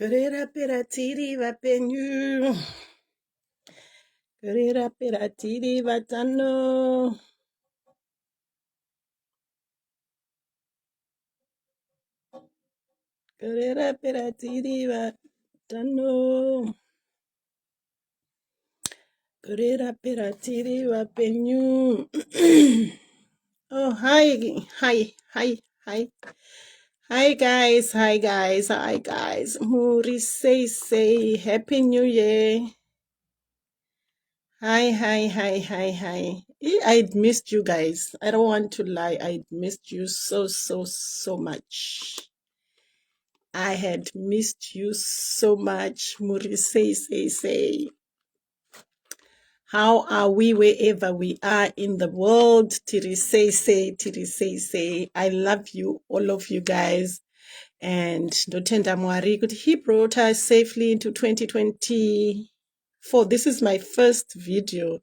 Kurera pera tiri vapenyu. Kurera pera tiri vatano. Kurera pera tiri vatano. Kurera pera tiri vapenyu. Oh, hi. Hi guys. Muri say, Happy New Year. Hi. I'd missed you guys. I don't want to lie. I'd missed you so much. I had missed you so much. Muri say. How are we wherever we are in the world? Tiri say. I love you, all of you guys. And Dotenda Mwari, he brought us safely into 2024. This is my first video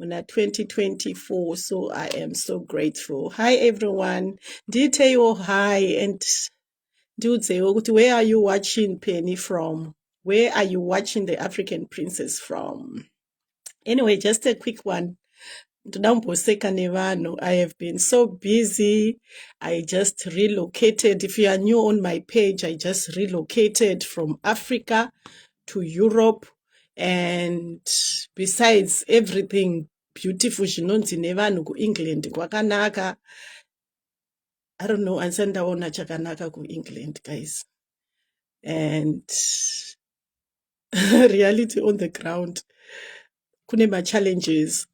on 2024, so I am so grateful. Hi everyone. Detail hi, and dudes, where are you watching Penny from? Where are you watching the African Princess from? Anyway, just a quick one. I have been so busy. I just relocated. If you are new on my page, I just relocated from Africa to Europe. And besides everything beautiful, England, kwakanaka. I don't know, ansandaona chakanaka ku England, guys. And reality on the ground, kunema challenges.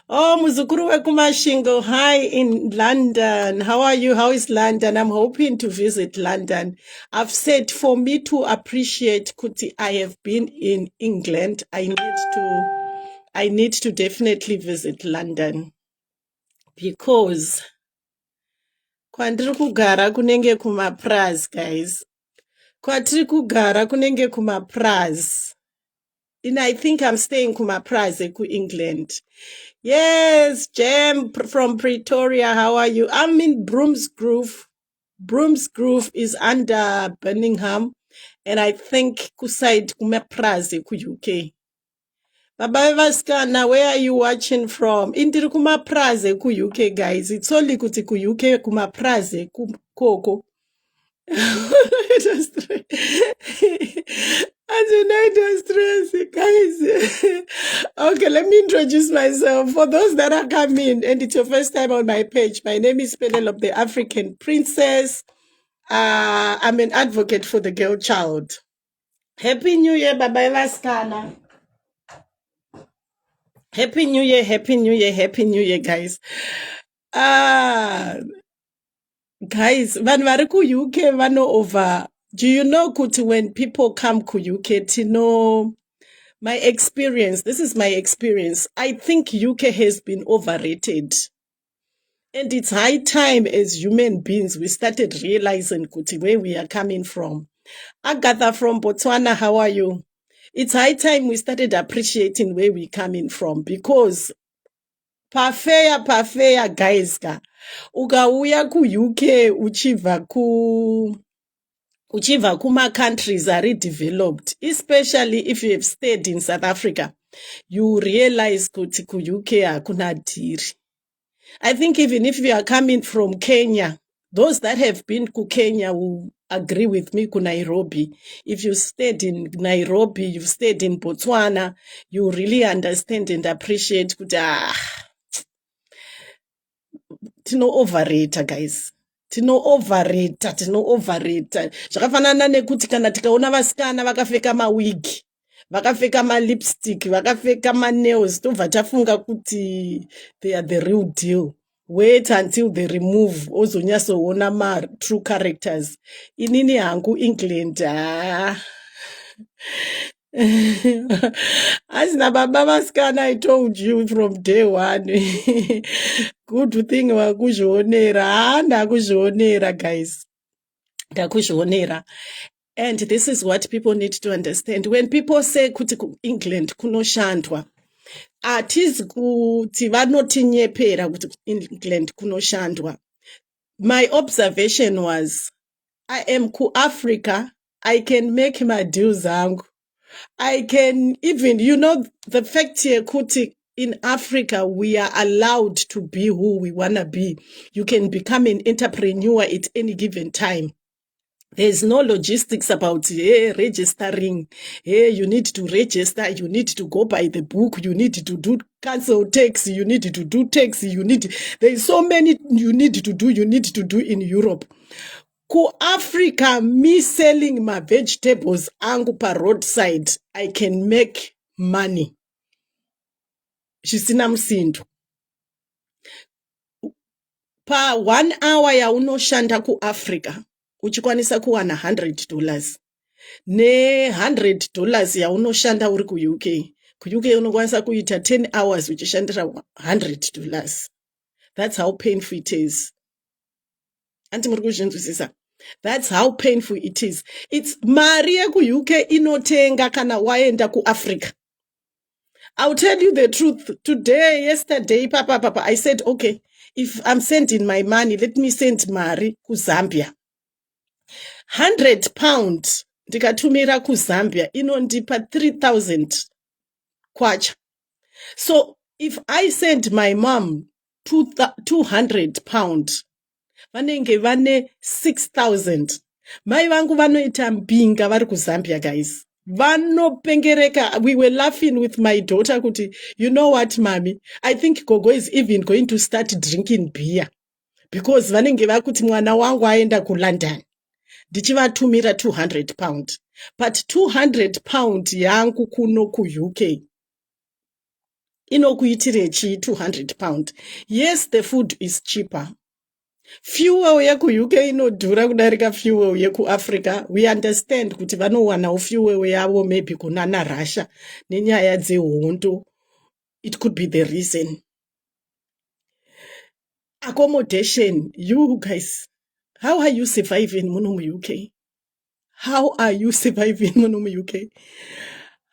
Oh, muzukuru wekumashingo, hi in London. How are you? How is London? I'm hoping to visit London. I've said for me to appreciate Kuti, I have been in England. I need to definitely visit London because kwandiri kugara kunenge kumapraz, guys. Kwatiri kugara kunenge kumapraz. And I think I'm staying kumapraz ku England. Yes, Jem from Pretoria. How are you? I'm in Broomsgrove. Broomsgrove is under Birmingham, and I think kuside kumaprazi ku UK. Baba Vaskana, where are you watching from? Indiri kumaprazi ku UK, guys. It's only kuti ku UK kumaprazi koko. I do not stress, guys. Okay, let me introduce myself. For those that are coming and it's your first time on my page, my name is Penelope, the African Princess. I'm an advocate for the girl child. Happy New Year, Baba Vaskana. Happy New Year, guys. Guys, van ku UK vano over. Do you know kuti when people come to UK to know my experience? This is my experience. I think UK has been overrated. And it's high time as human beings we started realizing kuti where we are coming from. Agatha from Botswana, how are you? It's high time we started appreciating where we're coming from because pafeya guys ka ukauya ku UK uchiva kuma countries are developed, especially if you have stayed in South Africa, you realize kuti ku UK hakuna diri. I think even if you are coming from Kenya, those that have been to Kenya will agree with me ku Nairobi. If you stayed in Nairobi, you've stayed in Botswana, you really understand and appreciate kuti tino overrated, guys. Tino overrated. Zvakafanana nekuti kana tikaona vasikana vakapfeka mawig, vakapfeka malipstick, vakapfeka nails, tobva tafunga kuti they are the real deal. Wait until they remove ozonyasoona ma true characters. Inini hangu England. Asina baba vasikana, I told you from day one. Good thing wakuzvionera, ndakuzvionera guys. Ndakuzvionera. And this is what people need to understand. When people say kuti England kunoshandwa, atizi kuti vanotinyepera kuti England kunoshandwa. My observation was, I am ku Africa I can make my deals zangu. I can even, the fact here, Kuti, in Africa, we are allowed to be who we want to be. You can become an entrepreneur at any given time. There's no logistics about registering. Hey, you need to register. You need to go by the book. You need to do cancel tax. You need to do tax. There's so many you need to do in Europe. Ku Africa, me selling my vegetables angu pa roadside, I can make money. Zvisina musindo. Pa 1 hour yaunoshanda ku Africa, uchikwanisa kuwana $100. Ne $100 yaunoshanda uri ku UK. Ku UK unokwanisa kuita 10 hours uchishandira $100. That's how painful it is. Anti muri kuzvinzwisisa. That's how painful it is. It's mari yeku UK inotenga kana waenda ku Africa. I'll tell you the truth. Today, yesterday, Papa, I said, okay, if I'm sending my money, let me send mari ku Zambia. £100 ndikatumira ku Zambia inondipa 3,000 kwacha. So if I send my mom £200, vanenge vane 6,000. Mai vangu vanoita mbinga vari kuZambia, guys. Vanopengereka. We were laughing with my daughter kuti, you know what, mommy? I think Gogo is even going to start drinking beer. Because vanenge vakuti mwana wangu aenda ku London. Ndichivatumira £200. But £200 yangu kuno ku UK. Inokuitirechi £200. Yes, the food is cheaper. Fuel yeku UK inodhura kudarika fuel yeku Africa. We understand kuti vanowana fuel yavo maybe kunana Russia nenyaya dzehondo. It could be the reason. Accommodation, you guys, how are you surviving muno mu UK? How are you surviving muno mu UK?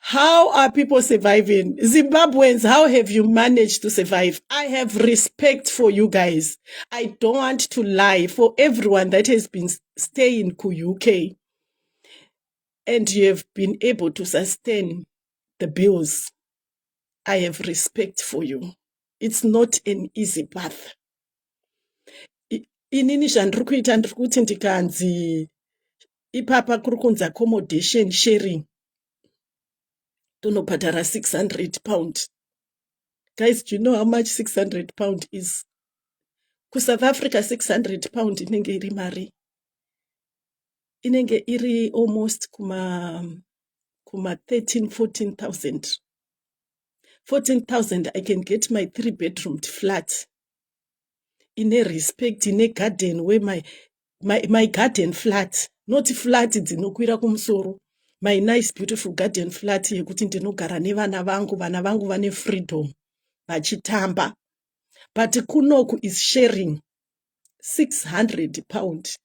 How are people surviving? Zimbabweans, how have you managed to survive? I have respect for you guys. I don't want to lie. For everyone that has been staying in UK and you have been able to sustain the bills, I have respect for you. It's not an easy path. Inini zvandiri kuita ndiri kuti ndikanzi ipapa kuri kunzi accommodation sharing tonobhadhara £600. Guys, do you know how much £600 is? Ku South Africa, £600 inenge iri mari. Inenge iri almost kuma 13, 14,000. 14,000, I can get my 3-bedroomed flat. In a respect, in a garden where my garden flat, not flat dzinokwira kumusoro. My nice, beautiful garden flat yekuti ndinogara nevana vangu vane freedom. Vachitamba. But kunoku is sharing £600.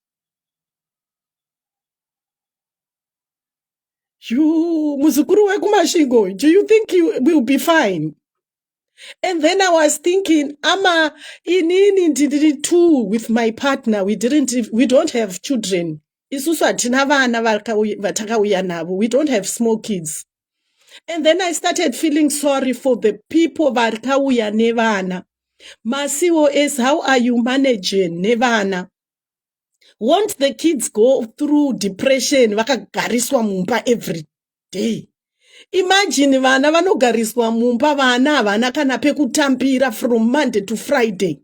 You, muzukuru wekumashingo, do you think you will be fine? And then I was thinking, ama inini too with my partner. We don't have children. Isusu hatina vana vatakauya navo. We don't have small kids. And then I started feeling sorry for the people vatakauya nevana. Masiwo is, how are you managing nevana? Won't the kids go through depression vakagariswa mumba every day? Imagine vana vanogariswa mumba, vana havana kana pekutambira from Monday to Friday.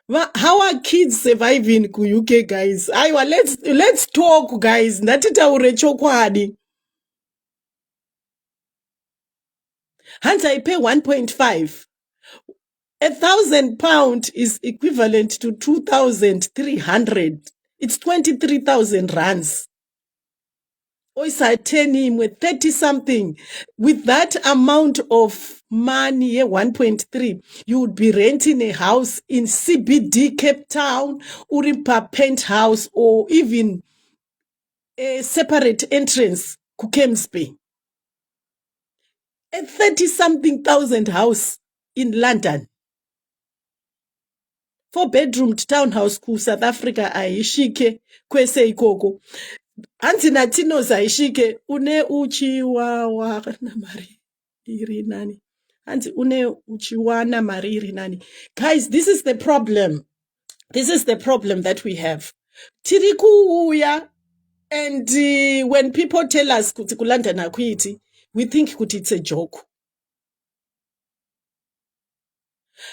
How are kids surviving ku UK, guys? Aiwa, let's talk, guys. Ndatitaure chokwadi. Hands I pay 1.5. £1,000 is equivalent to 2,300. It's 23,000 rands. Oisa 10 with 30 something. With that amount of money, 1.3, you would be renting a house in CBD Cape Town, Uripa penthouse, or even a separate entrance, Kukem's Bay. A 30 something thousand house in London. 4-bedroomed townhouse ku South Africa aishike kwese ikoko. hanzi natino zaishike une uchiwawa namari iri nani hanzi une uchiwana mari iri nani. Guys, this is the problem. This is the problem that we have. Tiri kuuya, and when people tell us kuti kulanda nakuiti, we think kuti it's a joke.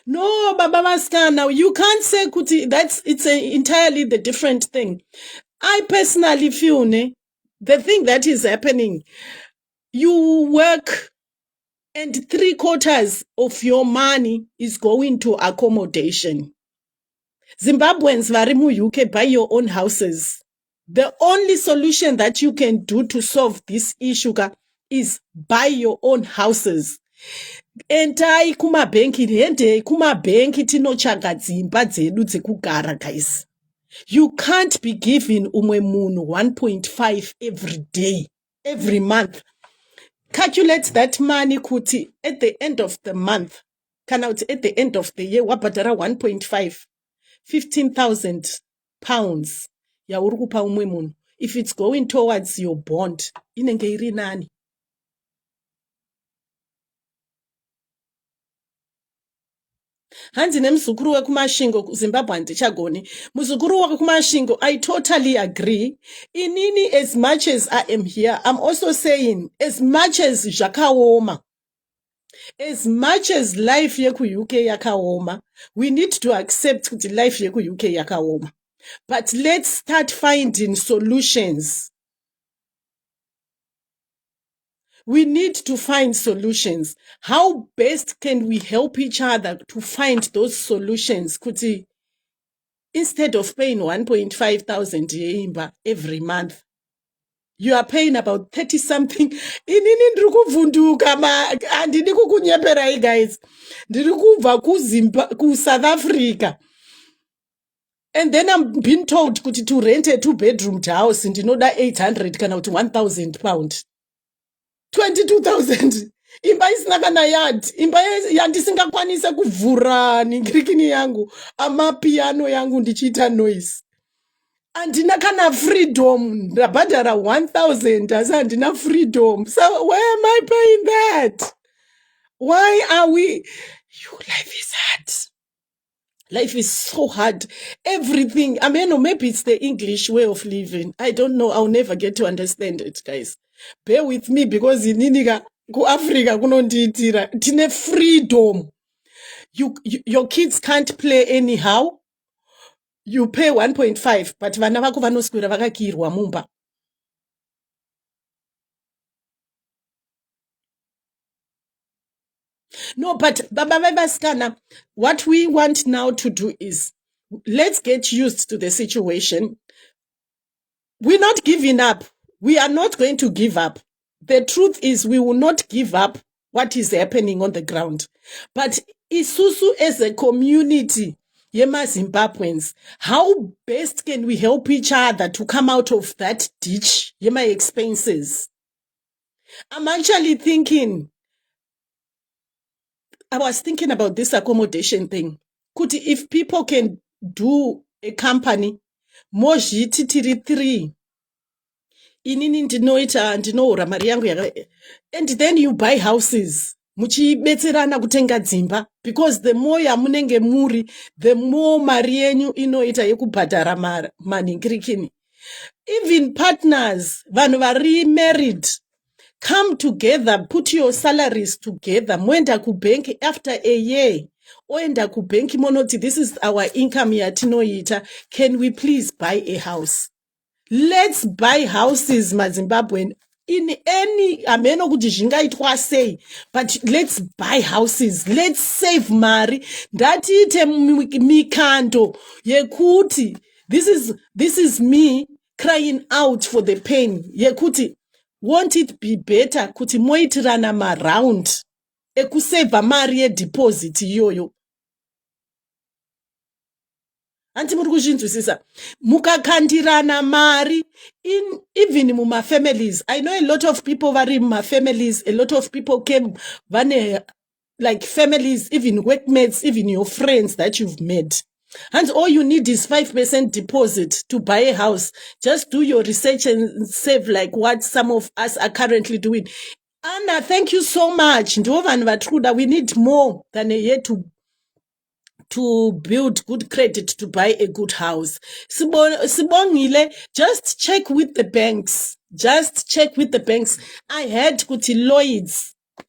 No, Baba Maskana, you can't say kuti it's entirely the different thing. I personally feel the thing that is happening, you work and 3/4 of your money is going to accommodation. Zimbabweans vari mu UK, buy your own houses. The only solution that you can do to solve this issue is buy your own houses. Entai kumabhenki, ende kumabhenki tinotsvaga dzimba dzedu dzekugara, guys. You can't be giving umwe munhu 1.5 every day, every month. Calculate that money kuti at the end of the month, kana kuti at the end of the year, wabhadhara 1.5, 15,000 pounds. Yauri kupa umwe munhu. If it's going towards your bond, inenge iri nani. Hanzi nemzukuru wekumashingo kuZimbabwe handichagoni. Muzukuru wekumashingo, I totally agree. Inini, as much as I am here, I'm also saying, as much as zvakaoma, as much as life yeku UK yakaoma, we need to accept the life yeku UK yakaoma. But let's start finding solutions. We need to find solutions. How best can we help each other to find those solutions? Kuti, instead of paying 1,500 every month, you are paying about 30 something. Inini ndiri kuvhunduka handidi kukunyeperai, guys. Ndiri kubva ku-South Africa. And then I'm being told kuti to rent a 2-bedroom house ndinoda 800 kana kuti 1,000 pound. 22,000. Imba isina kana yard. Imba yandisingakwanisa kuvhura ningirikini yangu. Amapiano yangu ndichiita noise. Andina kana freedom. Ndabhadhara 1,000 asi handina freedom. So where am I paying that? Why are we... Life is hard. Life is so hard. Everything. I mean, maybe it's the English way of living. I don't know. I'll never get to understand it, guys. Bear with me because in Africa, kunondiitira tine freedom. Your kids can't play anyhow. You pay 1.5, but vana vako vanoswera vakakirwa mumba. No, but Baba Vaskana, what we want now to do is, let's get used to the situation. We're not giving up. We are not going to give up. The truth is, we will not give up what is happening on the ground. But Isusu as a community, Yema Zimbabweans, how best can we help each other to come out of that ditch, Yema expenses? I'm actually thinking, I was thinking about this accommodation thing. Kuti, if people can do a company, mozhiti tiri 3, inini ndinoita ndinohura mari yangu and then you buy houses muchibetserana kutenga dzimba, because the more yamunenge muri, the more mari yenyu inoita yekubhadhara manhingirikini. Even partners, vanhu vari married, come together, put your salaries together. Moenda kubank after a year. Oenda kubank monoti, this is our income yatinoita. Can we please buy a house? Let's buy houses, Mazimbabwe. In any, ameno kuti zvingaitwa sei, but let's buy houses. Let's save mari. Ndatiite mikando yekuti, this is me crying out for the pain. Yekuti, won't it be better kuti moitirana maround ekuseva mari yedeposit iyoyo? Anti muri kuzvinzwisisa, mukakandirana mari even muma families. I know a lot of people vari muma families, a lot of people came vane like families, even workmates, even your friends that you've met. And all you need is 5% deposit to buy a house. Just do your research and save like what some of us are currently doing. Anna, thank you so much. We need more than a year to build good credit to buy a good house. Sibongile, just check with the banks. Just check with the banks. I heard kuti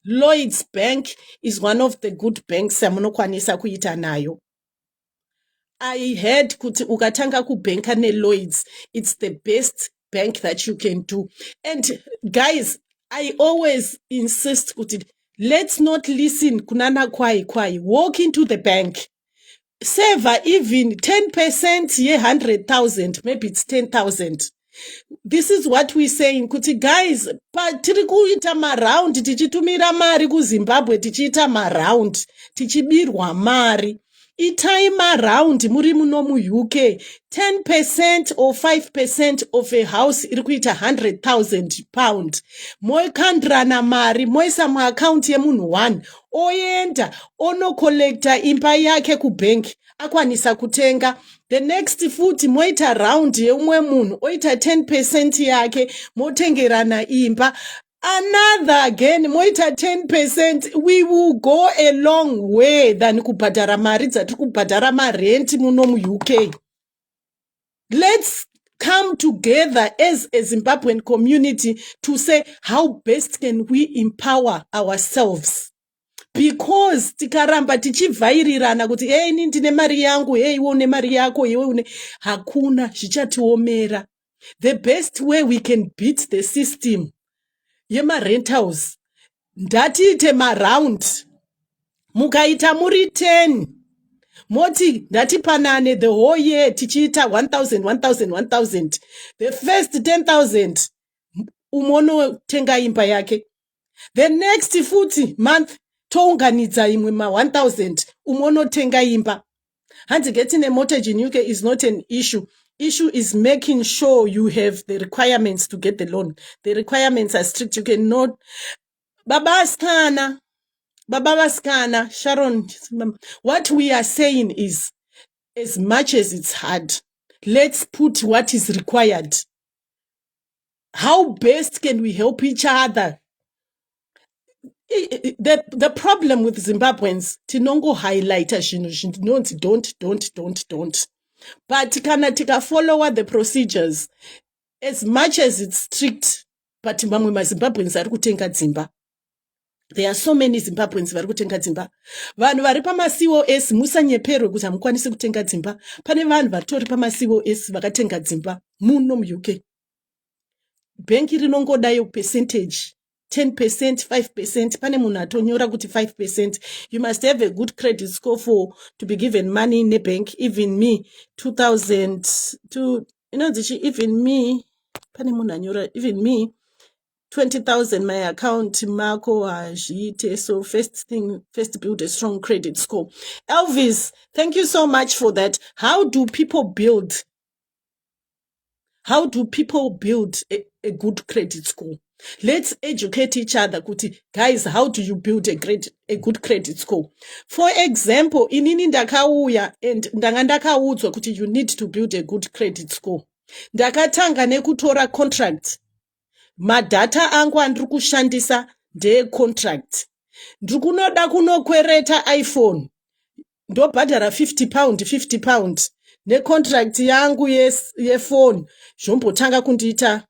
Lloyd's Bank is one of the good banks yamunokwanisa kuita nayo. I heard kuti ukatanga kubanka ne-Lloyd's, it's the best bank that you can do. And guys, I always insist kuti let's not listen kunana kwai. Walk into the bank. Save even 10% ye 100,000, maybe it's 10,000. This is what we're saying kuti guys, tiri kuita maround tichitumira mari kuZimbabwe, tichiita maround tichibirwa mari. Itai maround muri muno muUK, 10% or 5% of a house iri kuita 100,000 pound. Moikandrana mari moisa muaccount yemunhu 1 oenda ono collecta imba yake kubank akwanisa kutenga. The next futi moita round yeumwe munhu oita 10% yake motengerana imba. Another again, moita 10%, we will go a long way than kubhadhara mari dzati kubhadhara marenti muno muUK. Let's come together as a Zimbabwean community to say how best can we empower ourselves. Because tikaramba tichivhairirana kuti hey ini ndine mari yangu, hey iwe une mari yako, iwe une, hakuna zvichatiomera. The best way we can beat the system yema-rentals, ndatiite maround. Mukaita muri 10, moti ndatipanane the whole year tichiita 1,000. The first 10,000 umono tenga imba yake. The next futi month tounganidza imwe ma 1,000 umono tenga imba. And getting a mortgage in UK is not an issue. Issue is making sure you have the requirements to get the loan. The requirements are strict. You cannot. Baba Baskana, Sharon. What we are saying is, as much as it's hard, let's put what is required. How best can we help each other? The problem with Zimbabweans, tinongo highlighter don't. But kana tika follow the procedures, as much as it's strict, but mamwe maZimbabweans ari kutenga dzimba. There are so many Zimbabweans vari kutenga dzimba. Vanhu vari pama-COS musanyeperwe kuti hamukwanisi kutenga dzimba. Pane vanhu vatori pama-COS vakatenga dzimba muno muUK. Bhengi rinongodayo percentage 10%, 5%. Pane munhu atonyora kuti 5%. You must have a good credit score to be given money in a bank. Even me, 2002, even me, pane munhu anyora, even me, 20,000 my account, Marco, Ajite. So first build a strong credit score. Elvis, thank you so much for that. How do people build a good credit score? Let's educate each other. Guys, how do you build a good credit score? For example, inini ndakauya and ndakaudzwa kuti you need to build a good credit score. Ndakatanga nekutora contract. Madata angu andiri kushandisa ndeecontract. Ndikunoda kunokwereta iPhone. Ndobhadhara 50 pound. Necontract yangu yefone. Zvombotanga kundiita.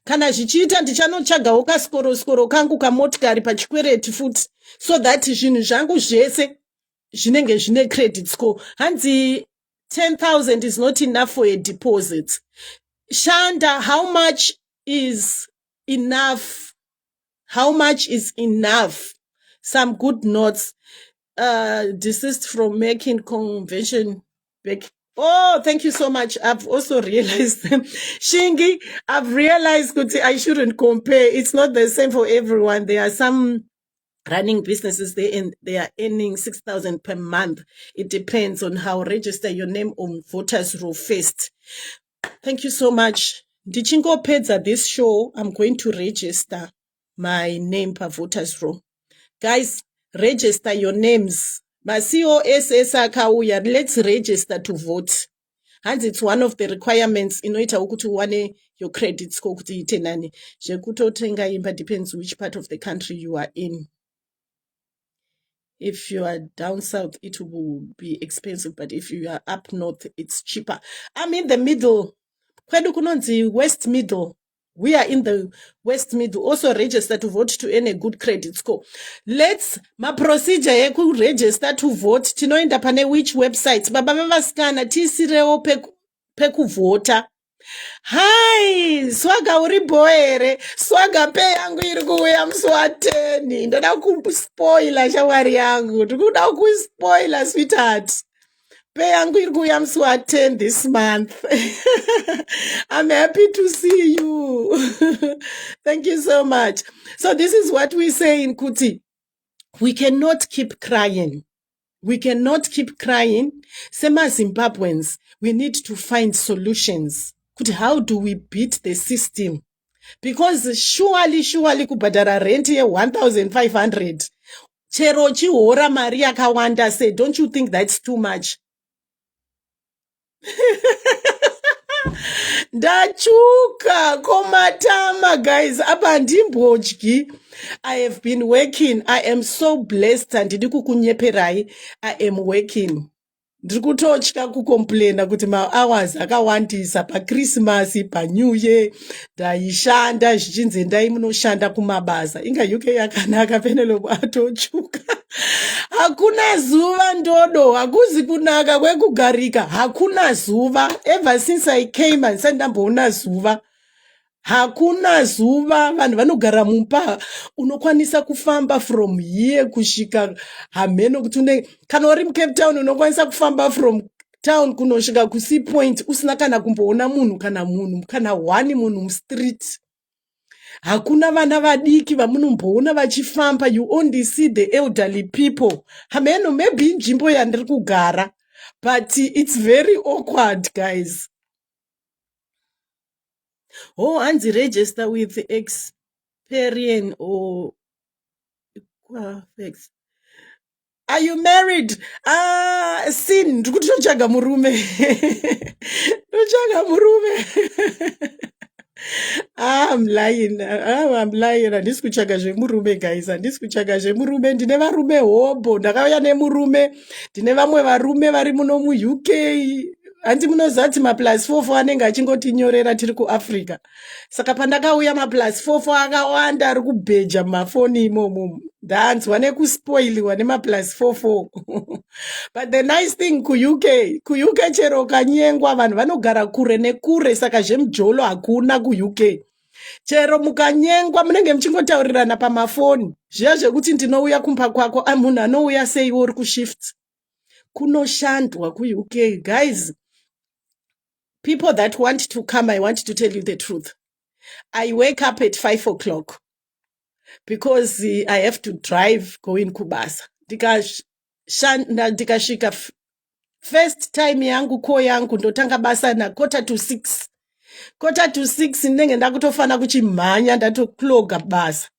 Kana zvichiita ndichanotsvagawo kaskoro kangu kamotikari pachikwereti futi, so that zvinhu zvangu zvese zvinenge zvine credit score. Hanzi 10,000 is not enough for a deposit. Shanda, how much is enough? Some good notes. Desist from making convention back. Oh, thank you so much. I've also realized, Shingi, I've realized I shouldn't compare. It's not the same for everyone. There are some running businesses, they are earning 6,000 per month. It depends on how. Register your name on voters roll first. Thank you so much. Ndichingo pedza this show, I'm going to register my name per voters roll. Guys, register your names ma-COSS akauya, let's register to vote. And it's one of the requirements inoita ukuthi uwane your credit score kuti ite nani. Zvekutotenga imba depends which part of the country you are in. If you are down south, it will be expensive, but if you are up north, it's cheaper. I'm in the middle. Kwedu kunonzi West Middle. We are in the West Middle. Also register to vote to earn a good credit score. Let's procedure yeku register to vote. Tinoenda pane which websites. Baba vaskana tisireo peku vota. Hi, swaga uri boere, swaga pe yangu iri kuuya musi wa10. Ndoda kuspoila shawari yangu. Ndikuda kuspoila sweetheart. Pe yangu iri kuuya musi wa10 this month. I'm happy to see you. Thank you so much. So this is what we say in Kuti. We cannot keep crying. We cannot keep crying. Same as Zimbabweans, we need to find solutions. How do we beat the system? Because surely kubhadhara rent ye 1,500. Chero chihora mari yakawanda say, don't you think that's too much? Ndachuka komatama guys, apa ndimbodyi. I have been working. I am so blessed and ndiri kukunyeperai. I am working. Ndiri kutotya kucomplaina kuti ma-hours akawandisa paChristmas, paNew Year, ndaishanda zvichinzi endai munoshanda kumabasa. Inga UK yakanaka Penelope atochuka. Hakuna zuva ndodo, hakuzi kunaka kwekugarika, hakuna zuva. Ever since I came and said ndamboona zuva. Hakuna zuva, vanhu vanogara mumba, unokwanisa kufamba from here kusvika Hameno kuti kana uri muCape Town unokwanisa kufamba from town kunosvika kuSea Point usina kana kumboona munhu kana one munhu mustreet. Hakuna vana vadiki vamunomboona vachifamba, you only see the elderly people. Hameno maybe nzvimbo yandiri kugara, but it's very awkward guys. Oh, and register with Experian or Equifax. Are you married? Sin, ndikutochaga murume. Tochaga murume. I'm lying. I'm lying. Handisi kutsvaga zvemurume guys. Handisi kutsvaga zvemurume. Ndine varume hobo. Ndakauya nemurume. Ndine vamwe varume vari muno muUK. Handi munozati ma+44 anenge achingotinyorera tiri kuAfrica. Saka pandakauya ma+44 akawanda ari kubheja mumafoni imomo. Ndanzwa nekuspoiliwa nema+44. But the nice thing kuUK chero kanyengwa vanhu vanogara kure nekure, saka zvemujolo hakuna kuUK. Chero mukanyengwa munenge muchingotaurirana pamafoni. Zviya zvekuti ndinouya kumba kwako, munhu anouya seiwo uri kushift. Kunoshandwa kuUK guys. People that want to come, I want to tell you the truth. I wake up at 5 o'clock because I have to drive going kubasa. Ndikashika first time yangu ko yangu ndotanga basa na 5:45. 5:45 ndenge ndakutofana kuchimhanya ndatokloga basa.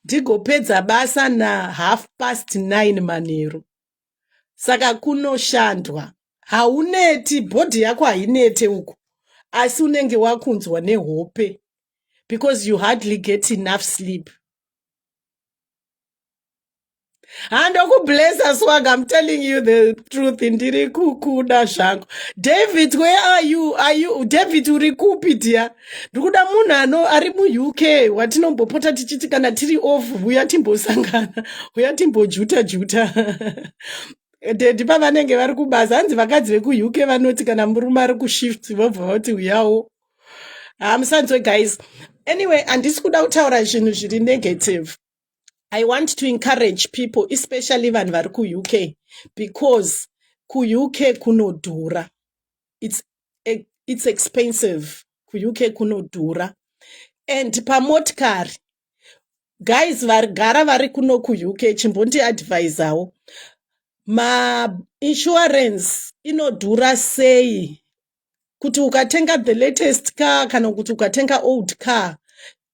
Ndigopedza basa na 9:30 manheru. Saka kunoshandwa. Hauneti, body yako hainete uko. Asi unenge wakunzwa nehope because you hardly get enough sleep. And bless swag, I'm telling you the truth. Ndiri kukuda zvangu. David, where are you? David uri kupi dia? Ndikuda munhu ano ari muUK watinombopota tichiti kana tiri off uya timbosangana. Uya timbojuta. Ndipa vanenge vari kubasa, hanzi vakadzi vekuUK vanoti kana murume ari kushift vobva vati uyawo. Musanzwe guys. Anyway, handisi kuda kutaura zvinhu zviri negative. I want to encourage people, especially vanhu vari kuUK, because kuUK kunodhura. It's expensive. kuUK kunodhura. And pamotikari, guys varigara vari kuno kuUK, chimbondi advisawo. Ma-insurance inodhura sei. Kuti ukatenga the latest car kana kuti ukatenga old car,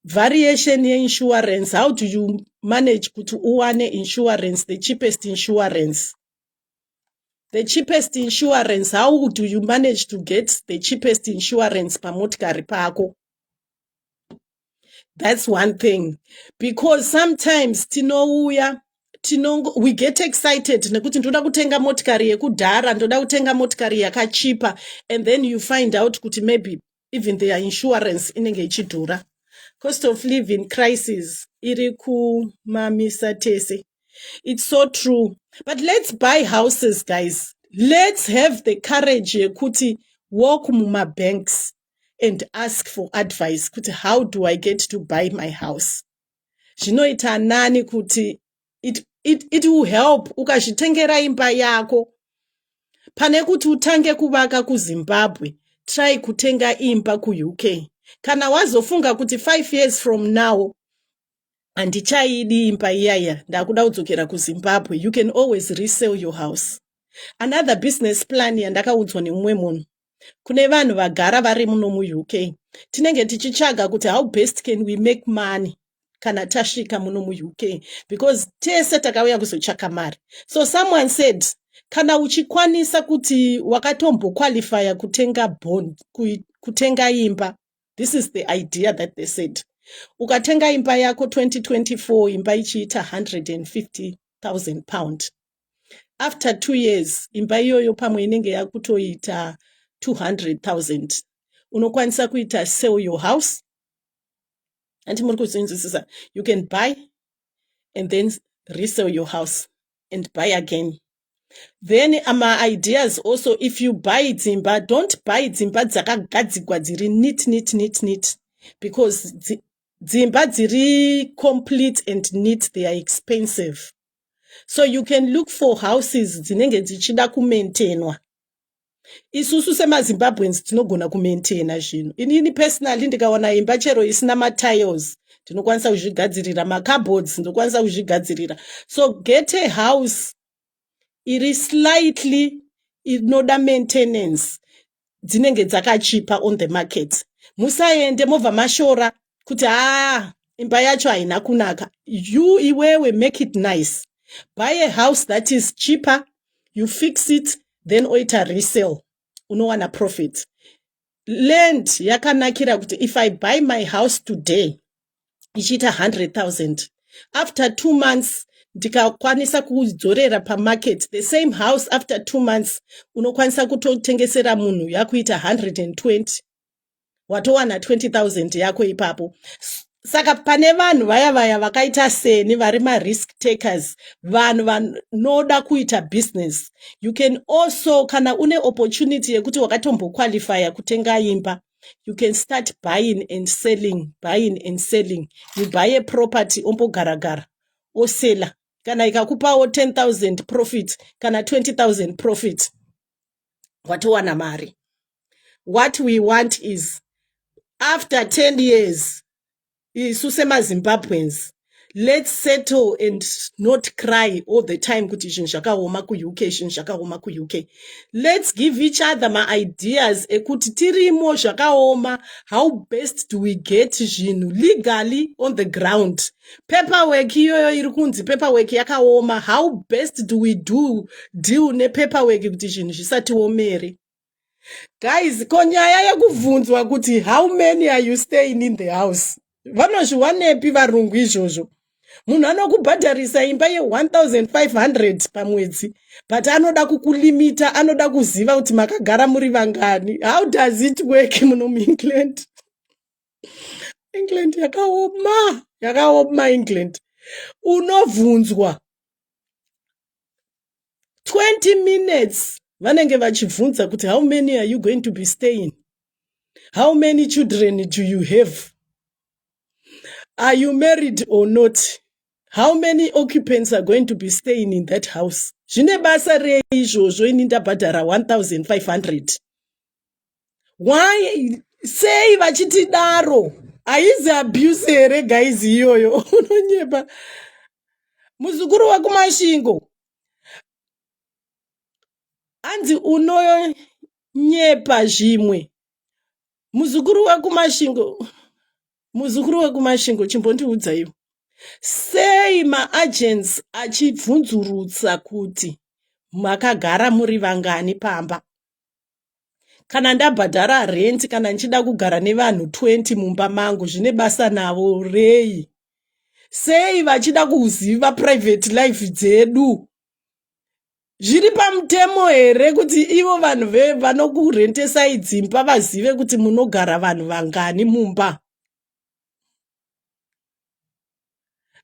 variation ye-insurance, how do you manage kuti uwane insurance, the cheapest insurance? The cheapest insurance, how do you manage to get the cheapest insurance pamotikari pako? That's one thing. Because sometimes we get excited nekuti ndoda kutenga motikari yekudhara, ndoda kutenga motikari yakachipa, and then you find out kuti maybe even their insurance inenge ichidhura. Cost of living crisis iri kumamisa tese. It's so true. But let's buy houses, guys. Let's have the courage yekuti walk muma banks and ask for advice kuti how do I get to buy my house? Zvinoita nani kuti it will help ukazvitengera imba yako. Pane kuti utange kuvaka kuZimbabwe, try kutenga imba kuUK. Kana wazofunga kuti 5 years from now handichaidi imba iyaya ndakuda kudzokera kuZimbabwe, you can always resell your house. Another business plan yandakaudzwa nemumwe munhu. Kune vanhu vagara vari muno muUK. Tinenge tichitsvaga kuti how best can we make money kana tasvika muno muUK, because tese takauya kuzotsvaka mari. So someone said, kana uchikwanisa kuti wakatombo qualify kutenga bond, kutenga imba. This is the idea that they said. Ukatenga imba yako 2024, imba ichiita 150,000 pound. After 2 years, imba iyoyo pamwe inenge yakutoita 200,000. Unokwanisa kuita sell your house. And you can buy and then resell your house and buy again. Then my ideas also, if you buy dzimba, don't buy dzimba dzakagadzikwa dziri neat. Because dzimba dziri complete and neat, they are expensive. So you can look for houses dzinenge dzichida kumaintainwa. Isusu semaZimbabweans tinogona kumaintaina zvinhu. Inini personally ndikaona imba chero isina matiles, ndinokwanisa kuzvigadzirira, macupboards ndinokwanisa kuzvigadzirira. So get a house iri slightly inoda maintenance, dzinenge dzakachipa on the market. Musaende mobva mashora kuti imba yacho haina kunaka. You iwewe make it nice. Buy a house that is cheaper, you fix it, then oita resell. Unowana profit. Land yakanakira kuti if I buy my house today, ichita 100,000. After 2 months, ndikakwanisa kudzorera pa market, the same house after 2 months, unokwanisa kutotengesera munhu yakuita 120. Watowana 20,000 yako ipapo. Saka pane vanhu vaya vakaita seni vari risk takers, vanhu vanoda kuita business. You can also, kana une opportunity yekuti wakatombo qualify kutenga imba, you can start buying and selling. You buy a property ombogaragara osela, kana ikakupawo 10,000 profit kana 20,000 profit, watowana mari. What we want is after 10 years, Zimbabweans, let's settle and not cry all the time kuti zvinhu zvakaoma kuUK. Let's give each other my ideas ekuti tirimo zvakaoma, how best do we get zvinhu legally on the ground. Paperwork iyoyo iri kunzi paperwork yakaoma, how best do we deal nepaperwork kuti zvinhu zvisatiomere. Guys, konyaya yakuvunzwa kuti how many are you staying in the house? Vanozviwanepi varungu izvozvo? Munhu anokubhadharisa imba ye1,500 pamwedzi, but anoda kukulimita, anoda kuziva kuti makagara muri vangani. How does it work muno muEngland? England yakaoma England. Unovunzwa 20 minutes vanenge vachivhunza kuti how many are you going to be staying? How many children do you have? Are you married or not? How many occupants are going to be staying in that house? Zvine basa rei izvozvo ini ndabhadhara 1,500. Why? Sei vachitidaro? Haizi abuse here guys iyoyo. Unonyepa. Muzukuru wakumashingo. Anzi unonyepa zvimwe. Muzukuru wakumashingo chimbondiudzaiwo. Sei maagents achibvunzurutsa kuti makagara muri vangani pamba? Kana ndabhadhara rent, kana ndichida kugara nevanhu 20 mumba mangu, zvine basa navo rei? Sei vachida kuziva private life dzedu? Zviri pamutemo here kuti ivo vanhu vanokurentesai dzimba vazive kuti munogara vanhu vangani mumba?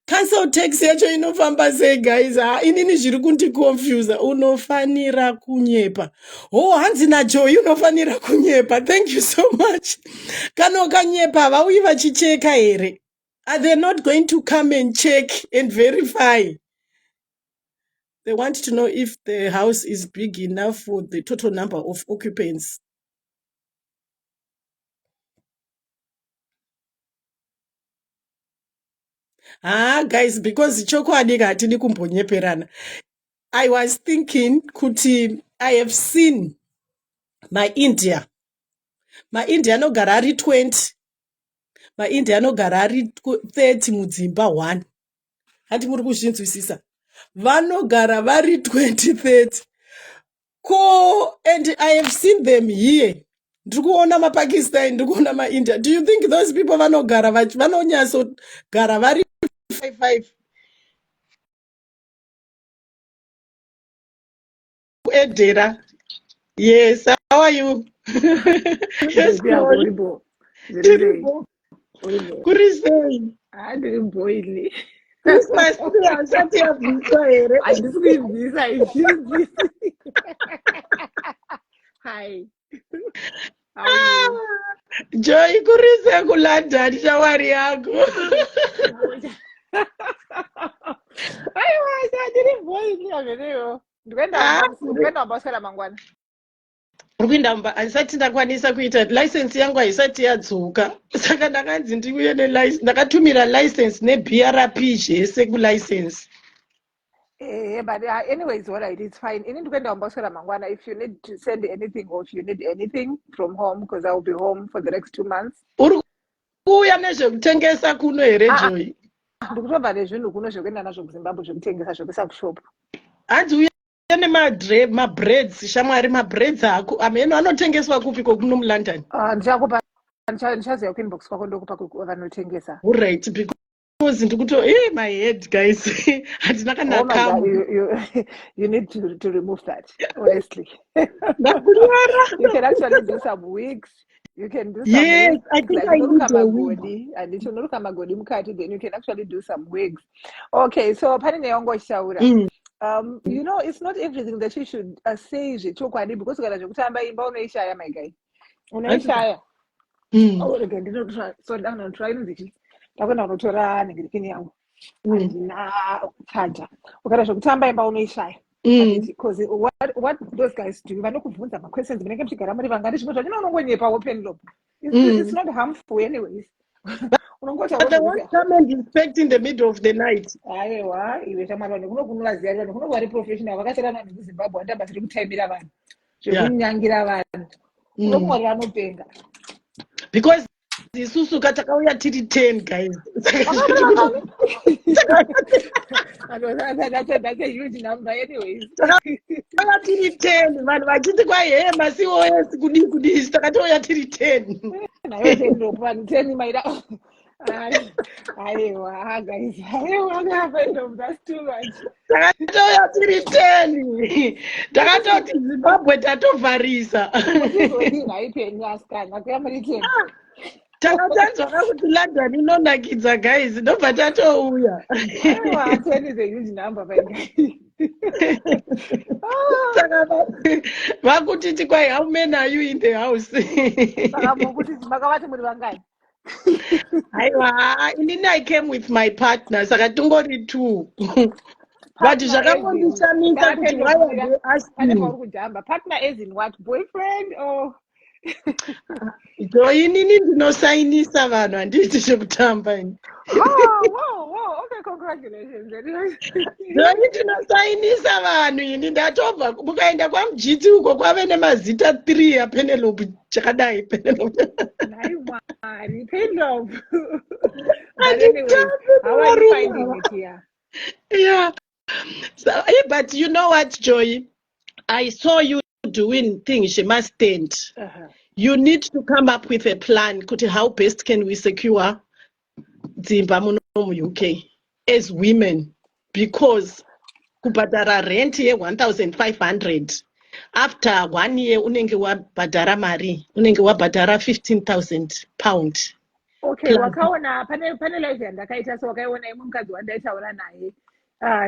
Council tax yacho inofamba sei guys? Inini zviri kundiconfusa. Unofanira kunyepa. Oh, hanzi naJoy unofanira kunyepa. Thank you so much. Kana ukanyepa havauyi vachicheka here? Are they not going to come and check and verify? They want to know if the house is big enough for the total number of occupants. Guys, because chokwadi hatidi kumbonyeperana. I was thinking kuti I have seen my India anogara ari 20, India anogara ari 30 mudzimba 1. Hati muri kuzvinzwisisa? Vanogara vari 20, 30. And I have seen them here. Ndiri kuona maPakistan, ndiri kuona maIndia. Do you think those people vanogara vanonyasogara vari 5? Edera. Yes, how are you? Yes, horrible. Terrible. Kurisei. I didn't boil. This must be a shati of Israel. I just leave this. I feel this. Hi. How are you? Joy kurise kulanda shawari yako. I didn't boil. Ndikuenda mbasara mangwana. Urikuenda handisati ndakwanisa kuita license yangu haisati yadzoka. Saka ndakanzi ndiuye nelicense. Ndakatumira license neBRP zvese kulicense. But anyways, what I did, it's fine. Ndikuenda mbasara mangwana. If you need to send anything or if you need anything from home, because I will be home for the next 2 months. Urikuuya nezvekutengesa kuno here Joy? Ndikutobva nezvinhu kuno zvekuenda nazvo kuZimbabwe zvekutengesa zvekuisa kushop. Hanzi uya mabreads, shamwari mabreads ako. Ameno anotengeswa kupiko kuno muLondon? Ndichakupa ndichaziva kuinbox kwako ndokupa vanotengesa. All right, because ndikuto my head guys. Handina kana come. You need to remove that, honestly. You can actually do some wigs. You can do some yes, I think like I need a wig. And if you know magodi mukati, then you can actually do some wigs. Okay, so panine yongo shaura. You know, it's not everything that you should say chokwadi because kana zvekutamba imba unoishaya my guy. Unoishaya. Oh, again, didn't try. So down and try this. Takwenda unotora negirikini yangu. Andina charger. Ukana zvekutamba imba unoishaya. Because what those guys do, vanokubvunza questions vanenge mchigara muri vangani zvimwe zvachino unongonyepa open loop. It's not harmful anyways. But the one come and inspect in the middle of the night. Aiwa, iwe chamarwane kunokunovaziva vanhu kuno vari professional vakasiyana nekuZimbabwe vandamba tiri kutaimira vanhu. Zvekunyangira vanhu. Kunokumwari vanopenga. Because isusu katakauya tiri 10 guys. That's a huge number anyways. Takauya tiri 10 vanhu vachiti kwai masiOS kudi takauya tiri 10. Nayo 10 ndo 10 maida. Aiwa guys. Aiwa that's too much. Takauya tiri 10. Takatoti Zimbabwe tatovharisa. Kuti haipenyaska nakuya muri 10. Takatanzwa kuti London inonakidza guys, ndobva tatouya. Aiwa 10 is a huge number by guys. Vakutiti kwai, how many are you in the house? Makavati muri vangani? Aiwa, inini I came with my partner, saka tungori 2. But zvakangondishamisa kuti why are they asking? Partner as in what? Boyfriend or? Inini ndinosainisa vanhu handiti zvekutamba ini. Wow, okay, congratulations. Doni ndinosainisa vanhu ini ndatobva mukaenda kwaMujiti uko kwave nemazita 3 aPenelope chakadai Penelope. Naimwari Penelope. But anyway, how are you finding it here? Yeah. So, but you know what, Joy? I saw you doing things, you must stand. You need to come up with a plan. How best can we secure dzimba muno mu-UK as women? Because kubhadhara rent ye-1,500 after 1 year unenge wabhadhara mari, unenge wabhadhara 15,000 pound. Okay, wakaona pane live yandakaita so wakaiona imwe mukadzi wandaitaura naye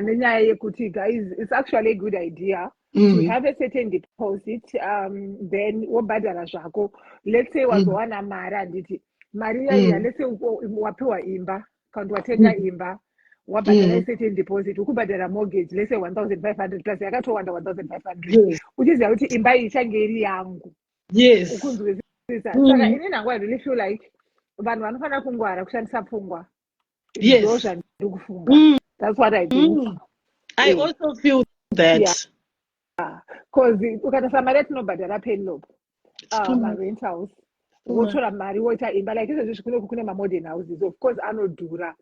nenyaya yekuti guys, it's actually a good idea to have a certain deposit, then wobhadhara zvako. Let's say wazowana mari, handiti mari iya, let's say wapiwa imba kana watenga imba, wabhadhara a certain deposit, ukubhadhara mortgage, let's say 1,500 plus yakatowanda 1,500, uchiziva kuti imba iyi ichange iri yangu. Yes. Ukunzwisisa. Saka inini hangu I really feel like vanhu vanofanira kungwara kushandisa pfungwa. Yes. That's what I think. I also feel that. Yeah. Because ukatarisa mari yatinobhadhara penlop, rent house, wotora mari woita imba, like izvezvi kunoku kune modern houses, of course anodhura,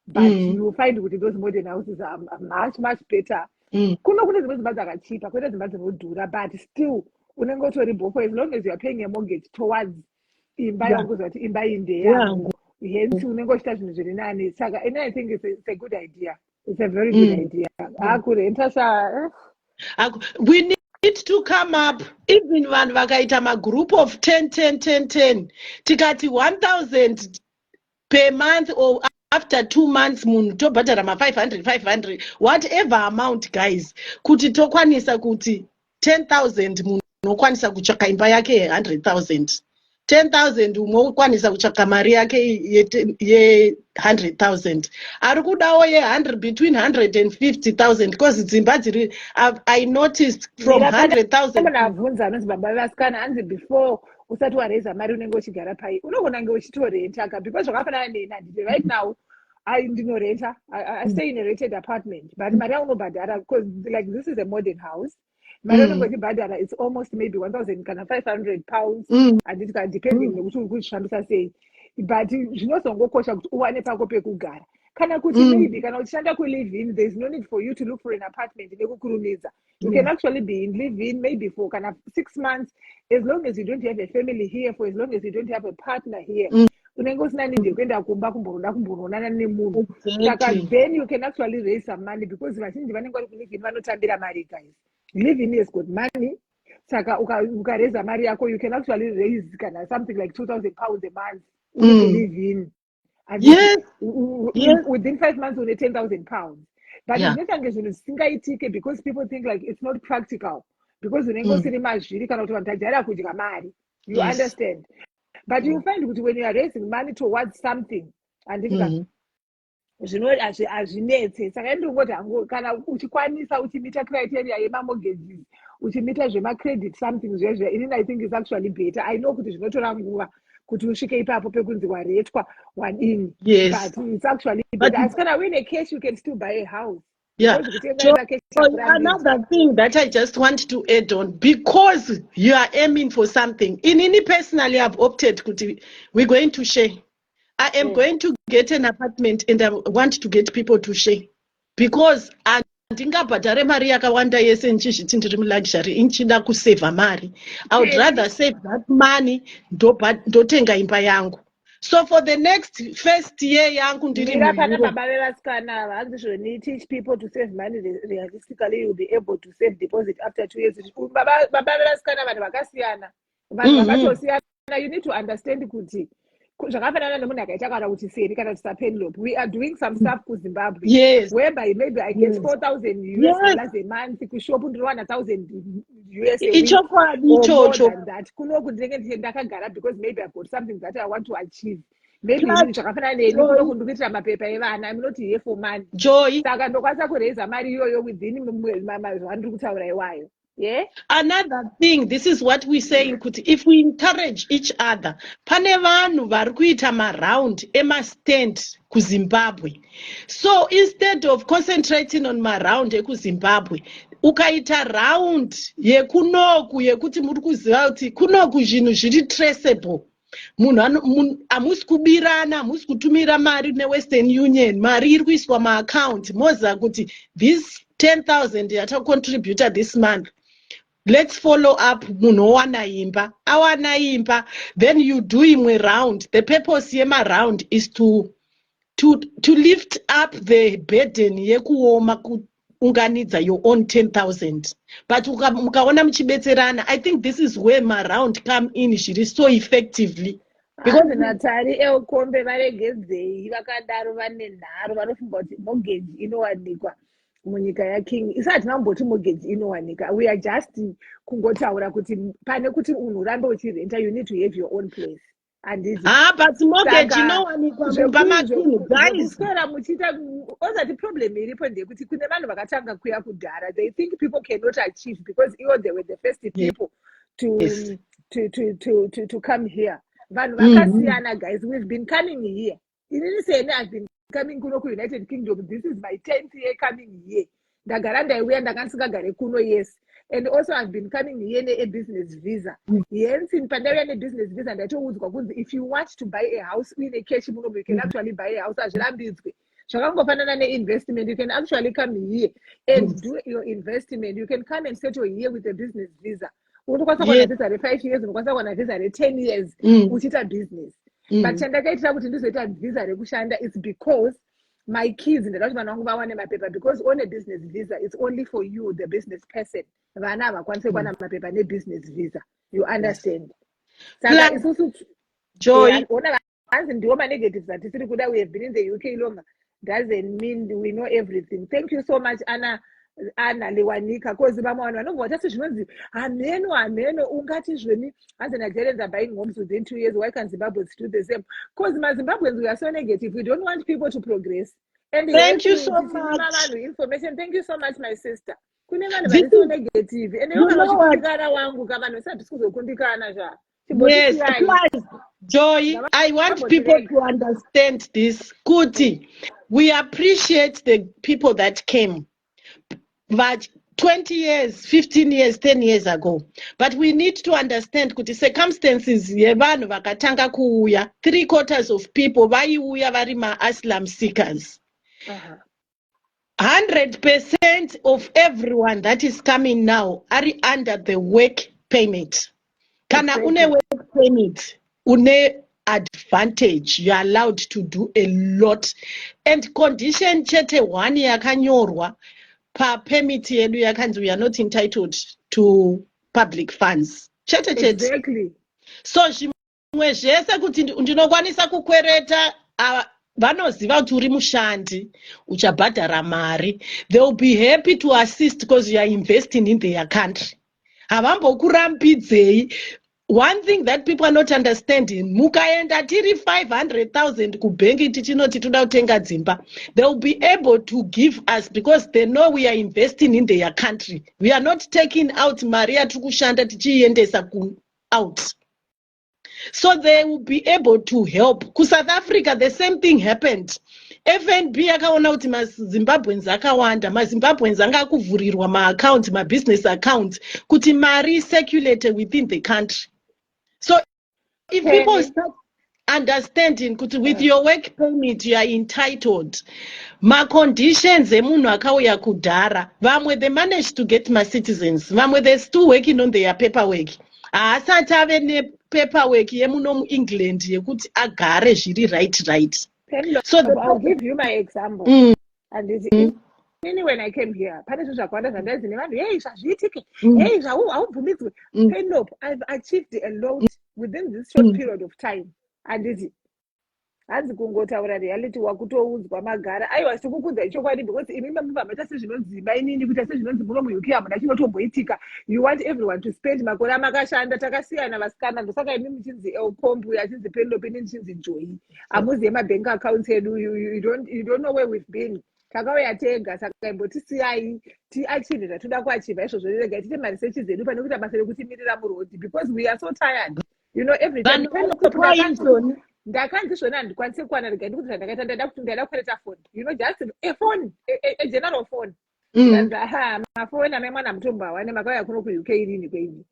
but you find kuti those modern houses are much better. Kune dzimwe dzimba dzakachipa, kwete dzimba dzinodhura, but still unenge utoripo for as long as you are paying a mortgage towards imba yakuziva kuti imba iyi ndeyangu, hence unenge uchiita zvinhu zviri nani. Saka and I think it's a good idea. It's a very good idea. We need to come up, even vanhu vakaita magroup of 10 tikati 1,000 per month or after 2 months munhu tobhadhara ma 500 whatever amount guys, kuti tokwanisa kuti 10,000 munhu unokwanisa kutsvaka imba yake ye100,000, 10,000 umwe ukwanisa kutsvaka mari yake ye100,000, ari kudawo ye100 between 150,000 because dzimba dziri I noticed from 100,000. Munabvunza anonzi baba vasikana hanzi before usati wareza mari unenge uchigara pai unogona nge uchitorenta because zvakafanana neni handiti right now I ndinorenta, I stay in a rented apartment, but mari yaunobhadhara because like this is a modern house, mari unenge uchibhadhara it's almost maybe 1,500 pounds, handiti kana depending nekuti uri kuchishambisa sei, but zvinozongokosha kuti uwane pako pekugara. Kana kuti maybe kana uchishanda ku-live-in, there's no need for you to look for an apartment nekukurumidza. You can actually be in live-in maybe for kind of 6 months, as long as you don't have a family here, for as long as you don't have a partner here. Unenge usina need yekuenda kumba kumboonana nemunhu. Saka then you can actually raise some money because vazhinji vanenge vari ku-live-in vanotambira mari guys. Live-in has got money. Saka ukareza mari yako, you can actually raise kana something like 2,000 pounds a month live-in. And within 5 months une 10,000 pounds. But zvinotanga zvinhu zvisingaitike because people think like it's not practical because unenge usiri mazviri kana kuti vanhu tajaira kudya mari. You understand? But you find kuti when you are raising money towards something and if hazvinetse. Saka ndingoti hangu kana uchikwanisa uchimita criteria yemamortgages, uchimita zvemacredit something zvezve, inini I think is actually better. I know kuti zvinotora nguva kuti usvike ipapo pekunzi waretwa wadini, but it's actually better. As kana win a case, you can still buy a house. Yeah. So another thing that I just want to add on, because you are aiming for something. In personally, I've opted, we're going to share. I am going to get an apartment and I want to get people to share. Because ndingabhadhare mari yakawanda yese nchizviti ndiri muluxury inchida kuseva mari. I would rather save that money ndotenga imba yangu. So for the first year yangu ndiri teach people to save money realistically, you'll be able to save deposit after 2 years. You need to understand kuti zvakafanana nemunhu akaita kana kuti seri kana tisapenlop, we are doing some stuff kuZimbabwe, whereby maybe I get 4,000 US dollars a month, kushopu ndinowana 1,000 US a week, or more than that. Kunoku ndinenge ndakagara because maybe I've got something that I want to achieve. Maybe zvakafanana neni kunoku ndikuitira mapepa evana, I'm not here for money. Saka ndokwanisa kureza mari iyoyo within mandiri kutaura iwayo. Yeah. Another thing, this is what we saying, kuti if we encourage each other, pane vanhu vari kuita maround emastand kuZimbabwe. So instead of concentrating on maround ekuZimbabwe, ukaita round yekunoku yekuti muri kuziva kuti kunoku zvinhu zviri traceable. Munhu hamusi kubirana, hamusi kutumira mari neWestern Union, mari iri kuiswa maaccount, moziva kuti this 10,000 yatakontributa this month, let's follow up. Munhu awana imba, then you do imwe round. The purpose yema round is to lift up the burden yekuoma kuunganidza your own 10,000. But mukaona muchibetserana, I think this is where my round come in zviri so effectively. Because Natari Elkombe varegedzei vakadaro vane nharo vanofunga kuti mortgage inowanikwa munyika yaking isati namboti mortgage inowanika. We are just kungotaura kuti pane kuti unhu urambe uchirenta, you need to have your own place. And but mortgage inowanikwa mumba makini guys. Kuswera muchita osati problem iripo ndekuti kune vanhu vakatanga kuya kudhara. They think people cannot achieve because they were the first people to come here. Vanhu vakasiyana guys, we've been coming here. Inini sene I've been coming kuno United Kingdom. This is my 10th year coming here. Ndagara ndaiuya ndakansikagare kuno, yes. And also I've been coming here a business visa. Hence in pandauya ne business visa ndatoudzwa kunzi if you want to buy a house in a cash muno, you can actually buy a house azvirambidzwe. Zvakangofanana ne-investment, you can actually come here and do your investment. You can come and settle here with a business visa. Unokwanisa kuwana visa re5 years, unokwanisa kuwana visa re10 years uchiita business. But chandakaitira kuti ndizoita visa rekushanda, it's because my kids ndada kuti vana vangu vawane mapepa, because on a business visa it's only for you, the business person. Vana havakwanisi kuwana mapepa ne-business visa, you understand? Saka isusu Joy, hanzi ndiwo ma-negatives atisiri kuda. We have been in the UK longer doesn't mean we know everything. Thank you so much Anna Lewanika, because vamwe vanhu vanobva vatasi zvinonzi hameno ungati zveni hanzi Nigerians are buying homes within 2 years, why can't Zimbabweans do the same? Because Zimbabweans, we are so negative, we don't want people to progress. And thank you so much. Information. Thank you so much my sister. Kune vanhu vari so negative and vanhu wangu ka vanhu vasati sikuzokundikana zva. Yes, please, Joy, I want people to understand this. Kuti, we appreciate the people that came. But 20 years, 15 years, 10 years ago. But we need to understand kuti circumstances yevanhu vakatanga kuuya, 3/4 of people vaiuya vari ma-asylum seekers. 100% of everyone that is coming now are under the work permit. Kana une work permit, une advantage, you are allowed to do a lot. And condition chete one yakanyorwa pa permit yedu yakanzi we are not entitled to public funds. Chete. Exactly. So zvimwe zvese kuti ndinokwanisa kukwereta vanoziva kuti uri mushandi uchabhadhara mari. They will be happy to assist because you are investing in their country. Havambokurambidzei. One thing that people are not understanding, mukaenda tiri 500,000 kubengi tichinoti toda kutenga dzimba, they will be able to give us because they know we are investing in their country. We are not taking out mari yatiri kushanda tichiendesa out. So they will be able to help. Ku South Africa, the same thing happened. FNB akaona kuti maZimbabweans akawanda, maZimbabweans anga kuvhurirwa ma-account, ma-business account, kuti mari circulate within the country. So if people start understanding kuti with your work permit you are entitled, ma-conditions emunhu akauya kudhara, vamwe they managed to get ma-citizens, vamwe they're still working on their paperwork. Haasati ave ne-paperwork yemuno mu-England yekuti agare zviri right. So I'll give you my example. And it's when I came here, I've achieved a lot within this short period of time. And it hanzi kungotaura reality wakutoudzwa magara aiwa sikukudza ichokwadi because imimi mumva maita sezvinonzimba inini kuita sezvinonzi muno muuk hamuna chinotomboitika. You want everyone to spend makore amakashanda takasiyana vasikana, ndosaka imi muchinzi elpombu achinzi pendopi inini chinzi joy. Hamuzi yemabank accounts edu, you don't know where we've been. Takauya tega saka imbotisiyai tiachieve zvatoda kuachiva izvozvo rega tiite maresearch edu pane kuita basa rekutimirira murodi because we are so tired. You know every time ndakanzi zvona handikwanisi kuwana rega ndikuti zvandakaita ndada kukweleta phone, you know, just a phone, a general phone. Mafoni amemwana mutombo awane makauya kuno kuuk irini kweini.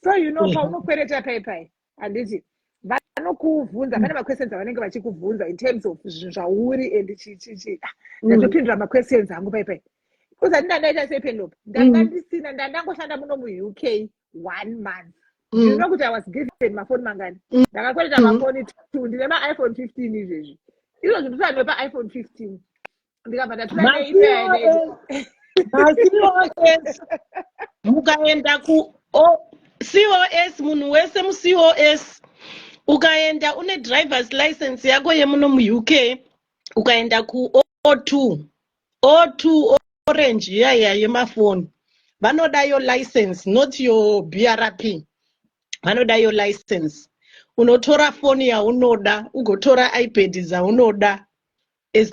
So you know paunokwereta paipai handiti vanokuvhunza pane ma-questions avanenge vachikuvhunza in terms of zvauri and ndatopindura ma-questions angu paipai. uzati ndandaita sepenelope ndanga ndisina ndandangoshanda muno mu-UK 1 month. Do you know kuti I was given mafoni mangani? Ndakakwereta mafoni 2 ndine ma-iPhone 15 izvezvi. Izvo zvinhu zvanwe pa-iPhone 15 ndikabva ndatora neipayainedo ma-COS mukaenda COS, munhu wese mu-COS ukaenda une drivers license yako yemuno mu-UK ukaenda ku O2 orange iyaya yemafoni vanoda yo license, not your BRP. Vanoda yo license. Unotora foni yaunoda ugotora iPad dzaunoda.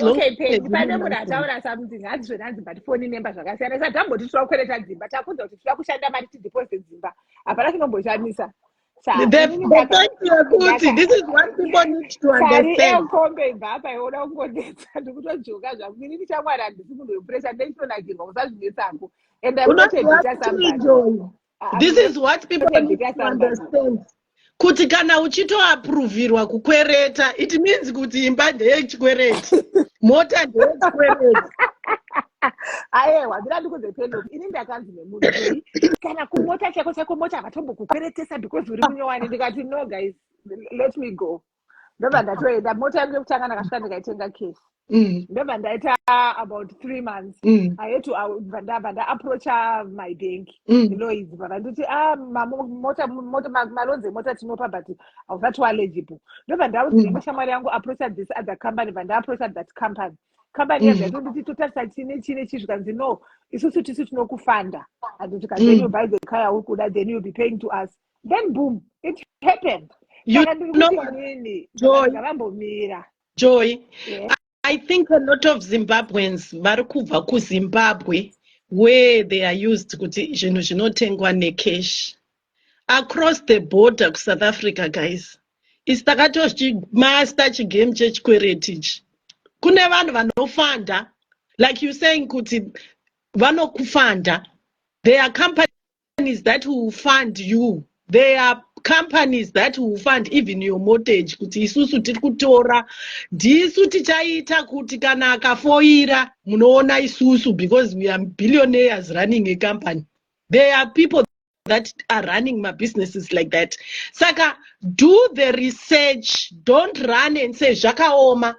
Okay, pane munhu ataura something hazvizvo but foni nemba zvakasiyana isa tamboti tiri kukwereta dzimba takunza kuti tiri kushanda mari tidhiposite dzimba hapana chinomboshamisa. This is what people need to understand. Kombe baba iona kungodetsa ndikutojoka zvangu ini ndichamwari handisi munhu wepressure ndeitonakirwa usazvinetsako and I'm not a beta somebody. This is what people need to understand. Kuti kana uchitoapruvirwa kukwereta it means kuti imba ndeyechikwereti mota ndeyechikwereti. Aiwa ndira ndikuzepenelope ini ndakanzi nemunhu kana kumota chako mota havatombokuperetesa because uri munyowani ndikati no guys let me go. Ndobva ndatoenda mota yangu yekutanga ndakasvika ndikaitenga cash. Ndobva ndaita about 3 months. I had to bva ndaapproacha my bank Lloyds bva nditi malonzi emota tinopa but hausati eligible. Ndobva ndaudzire mashamwari yangu approacha this other company bva ndaapproacha that company. Company yazvatonditi totarisa chine zvikanzi no isusu tisu tinokufanda handiti then you buy the car yauri then you'll be paying to us. Then boom, it happened. You know Joy, yeah. I think a lot of Zimbabweans vari kubva kuZimbabwe where they are used kuti zvinhu zvinotengwa necash across the border kuSouth Africa guys is takatomaster chigame chechikwereti ichi. Kune vanhu vanofanda like you saying kuti vanokufanda. There are companies that will fund you. There are companies that will fund even your mortgage kuti isusu tiri kutora ndisu tichaita kuti kana akafoira munoona isusu because we are billionaires running a company. There are people that are running my businesses like that. Saka do the research, don't run and say zvakaoma.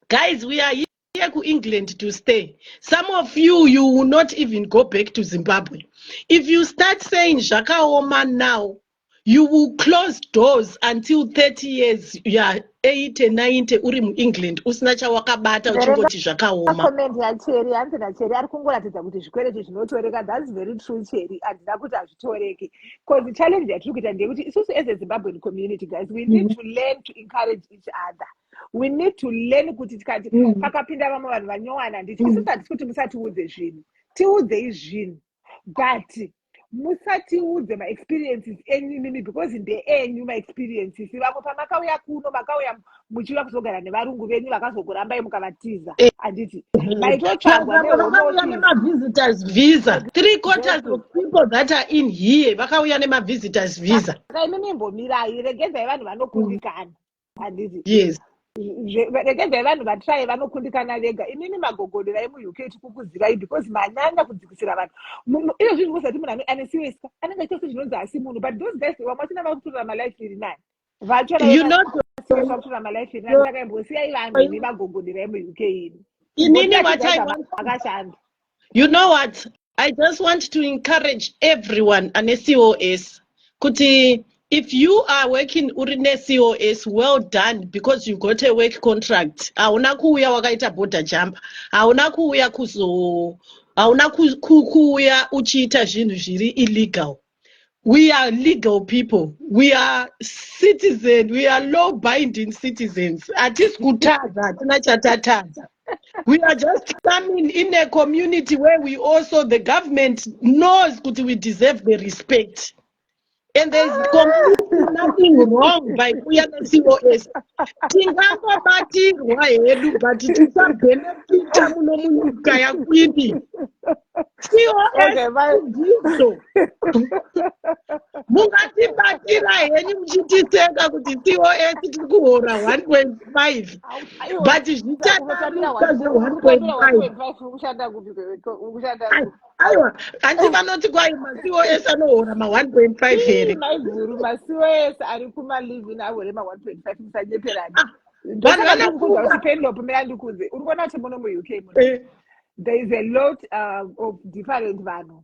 Guys, we are here to England to stay. Some of you will not even go back to Zimbabwe. If you start saying zvakaoma now, you will close doors until 30 years, yeah, 80, 90, uri mu England, usina chawakabata uchingoti zvakaoma. Comment ya Cherry, Anthony Cherry, ari kungoratidza kuti zvikwereti zvinotoreka. That's very true, Cherry. Handina kuti hazvitoreki. Because the challenge yatiri kuita ndeyekuti isusu as a Zimbabwean community, guys, we need to learn to encourage each other. We need to learn kuti tikati pakapinda vamwe vanhu vanyowana handiti isusu handisi kuti musatiudze zvinhu. Tiudzei zvinhu. But musatiudze ma-experiences enyu because ndeenyu ma-experiences. Vamwe pamakauya kuno makauya muchiuya kuzogara nevarungu venyu vakazokurambai mukavatiza handiti maitotsvagwa nema-visitors visa. 3/4 of people that are in here vakauya nema-visitors visa. Imimi mbomirai regedzai vanhu vanokundikana handiti. Yes. Regedzai vanhu vatrai vanokundikana vega. Imimi magogodera emu-UK tikukuzivai because manyanya kudzikisira vanhu. Izvo zvinhu kuzati munhu anesiwesika anenge chose zvinonzi asi munhu but those guys vamwasina vakutorera malife iri nani vakutorera malife iri nani takaimbosiyai vanhu imi magogodera emu-UK ini. You know what? I just want to encourage everyone ane COS kuti if you are working urine COS, well done because you got a work contract. Hauna kuuya wakaita border jump. Hauna kuuya kuuya uchiita zvinhu zviri illegal. We are legal people. We are citizens. We are law-binding citizens. We are just coming in a community where we also, the government knows that we deserve the respect. And there's community nothing wrong by kuya neCOS. Tingangobatirwa hedu but tisabhenefita muno munyika yakwini. Okay, COS ndidzo. Mungatibatira henyu muchititeka kuti COS tiri kuhora 1.5 but zvichadaruka zve 1.5. Aiwa, hanzi vanoti kwai maCOS anohora ma1.5 here. maiguru maCOS ari kuma-living ahore ma1.5 musanyeperani. Vanhu Ndokuudza kuti vanofunga. Penlope meandikuudze uri kuona kuti muno muUK there is a lot of different vanhu.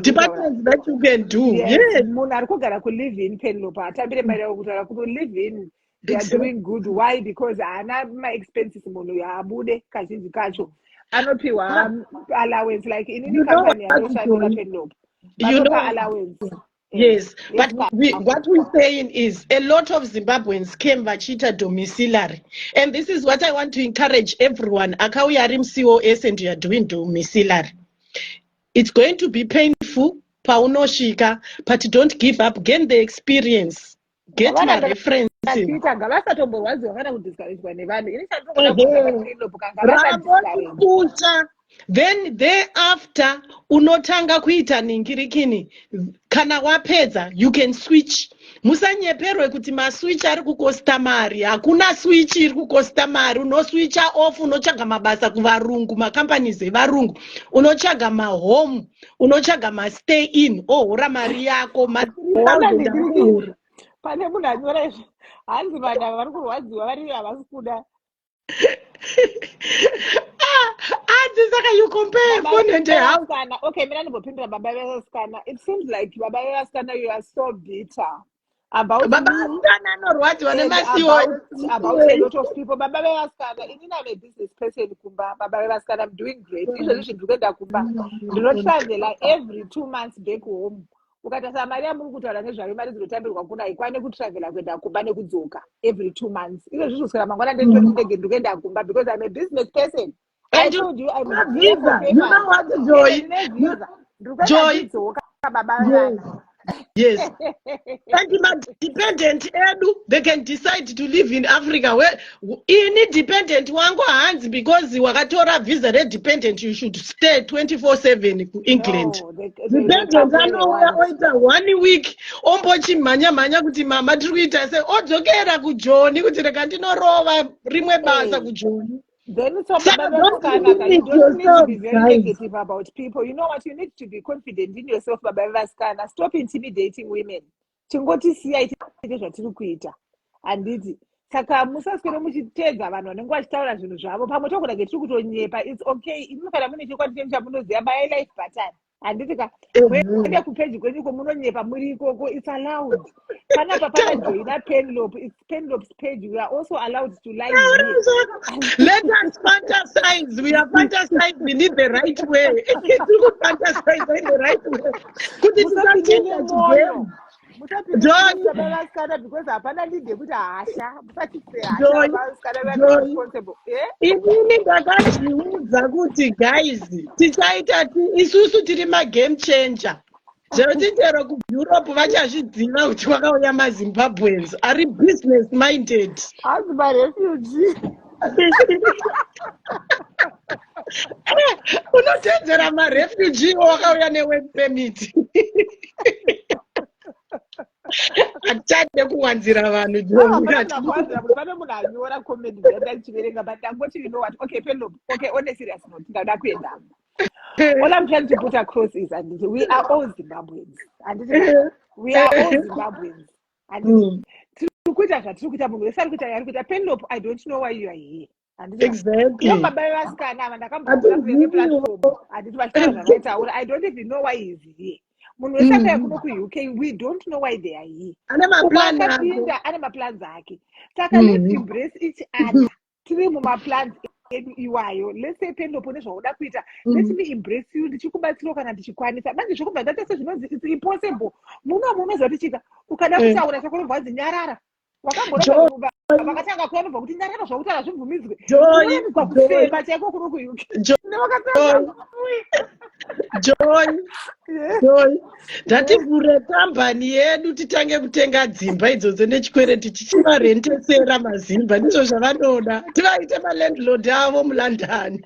Departments that you can do. Yes. Munhu ari kugara ku-live-in Penlope atambire mari yavo kutaura kuti live-in they are doing good. Why? Because haana ma-expenses munhu yaabude kazhinji kacho. Anopiwa allowance like inini company yanoshandira Penlope. Vanopa allowance. Yes, but what we're saying is a lot of Zimbabweans came vachita domiciliary, and this is what I want to encourage everyone. Akauya ari COS and you are doing domiciliary. It's going to be painful, paunoshika, but don't give up. Gain the experience. Get my references. Then thereafter unotanga kuita ningirikini kana wapedza you can switch. Musanyeperwe kuti maswitch ari kukosta mari. Hakuna switch iri kukosta mari. Unoswitcha off, unochaga mabasa kuvarungu, macompanies evarungu. Unochaga mahome, unochaga mastay in. Ohora mari yako, ma3,000. Pane munhu anyora izvo hanzi vanhu ava vari kurwadziwa vari havasi kuda. Saka you compare phone and house. Okay, mina ndinopindura baba vevasikana. It seems like baba vevasikana you are so bitter about me and about a lot of people. Baba vevasikana, inini I'm a business person kumba. Baba vevasikana, I'm doing great. Izvozvi zvinhu kuenda kumba. Ndinotravela every 2 months back home. Ukatasa mari yamuri kutaura nezvayo mari dzinotambirwa kuna ikwane kutravela kuenda kumba nekudzoka every 2 months. Izvozvi kusvika mangwana ndendoti ndege ndikuenda kumba because I'm a business person. I told you I'm a visa. You know what, Joy? Joy. Yes. And the dependent edu, they can decide to live in Africa. Where any dependent wango hands because wakatora visa dependent, you should stay 24/7 in England. No, dependent anoita 1 week ombochi manya kuti mama tiri kuita se odzokera kuJoni kuti reka ndinorova rimwe basa kuJoni. Then it's about you don't need to be very negative about people. You know what? You need to be confident in yourself. Stop intimidating women. Chingoti siya ite zvatiri kuita. Anditi. Saka musaswere muchitedza vanhu vanenge vachitaura zvinhu zvavo. Pamwe tokuda tiri kutonyepa. It's okay. Imi kana mune chikwadi chamunoziva by life pattern. Anditi ka mwende kupeji kwenyuko munonyepa muri ikoko. It's allowed. Panapa joina Penlope. It's Penlope's page. We are also allowed to lie here. Let us fantasize. We are fantasizing in the right way. Fantasize in the right way. Could it inini ndakazviudza kuti guys tichaita isusu tiri magame changer. Zvinotendera kuEurope vachazvidziva kuti kwakauya maZimbabweans ari business minded. As my refugee. Unotedzera marefugee wakauya nework permit. Atade kuwanzira vanhu pane munhu anyora comment ndachiverenga but angoti you know what okay Penlope okay on a serious note ndada kuenda. All I'm trying to put across is and we are all Zimbabweans and we are all Zimbabweans and kuita zvatiri kuita munhu wese ari kuita yari kuita Penlope I don't know why you are here. Exactly. Baba vevasikana vandakambobvunza kune platform handiti vachitaura zvavaitaura I don't even know why he is here. Munhu wese akauya kuno kuUK we don't know why they are here. Akapinda ane maplans ake. Saka let's embrace each other. Tiri mumaplans edu iwayo. Let's say Penlope nezvauda kuita. Let me embrace you. Ndichikubatsira kana ndichikwanisa. Manje zvokubva ndaita sezvinonzi it's impossible. Muno munoziva tichika ukada kutaura chako unobva nyarara. wakambona Joy, vakatanga kuyanobva kuti ndareva zvakutaura zvibvumidzwe Joy, unoratidza Joy, kufema chaiko kuno kuuk Joy, nevakatanga Joy. Ndativhure kambani yedu titange kutenga dzimba idzodzo nechikwereti tichivarentesera mazimba, ndizvo zvavanoda tivaite malandlord avo muLondon.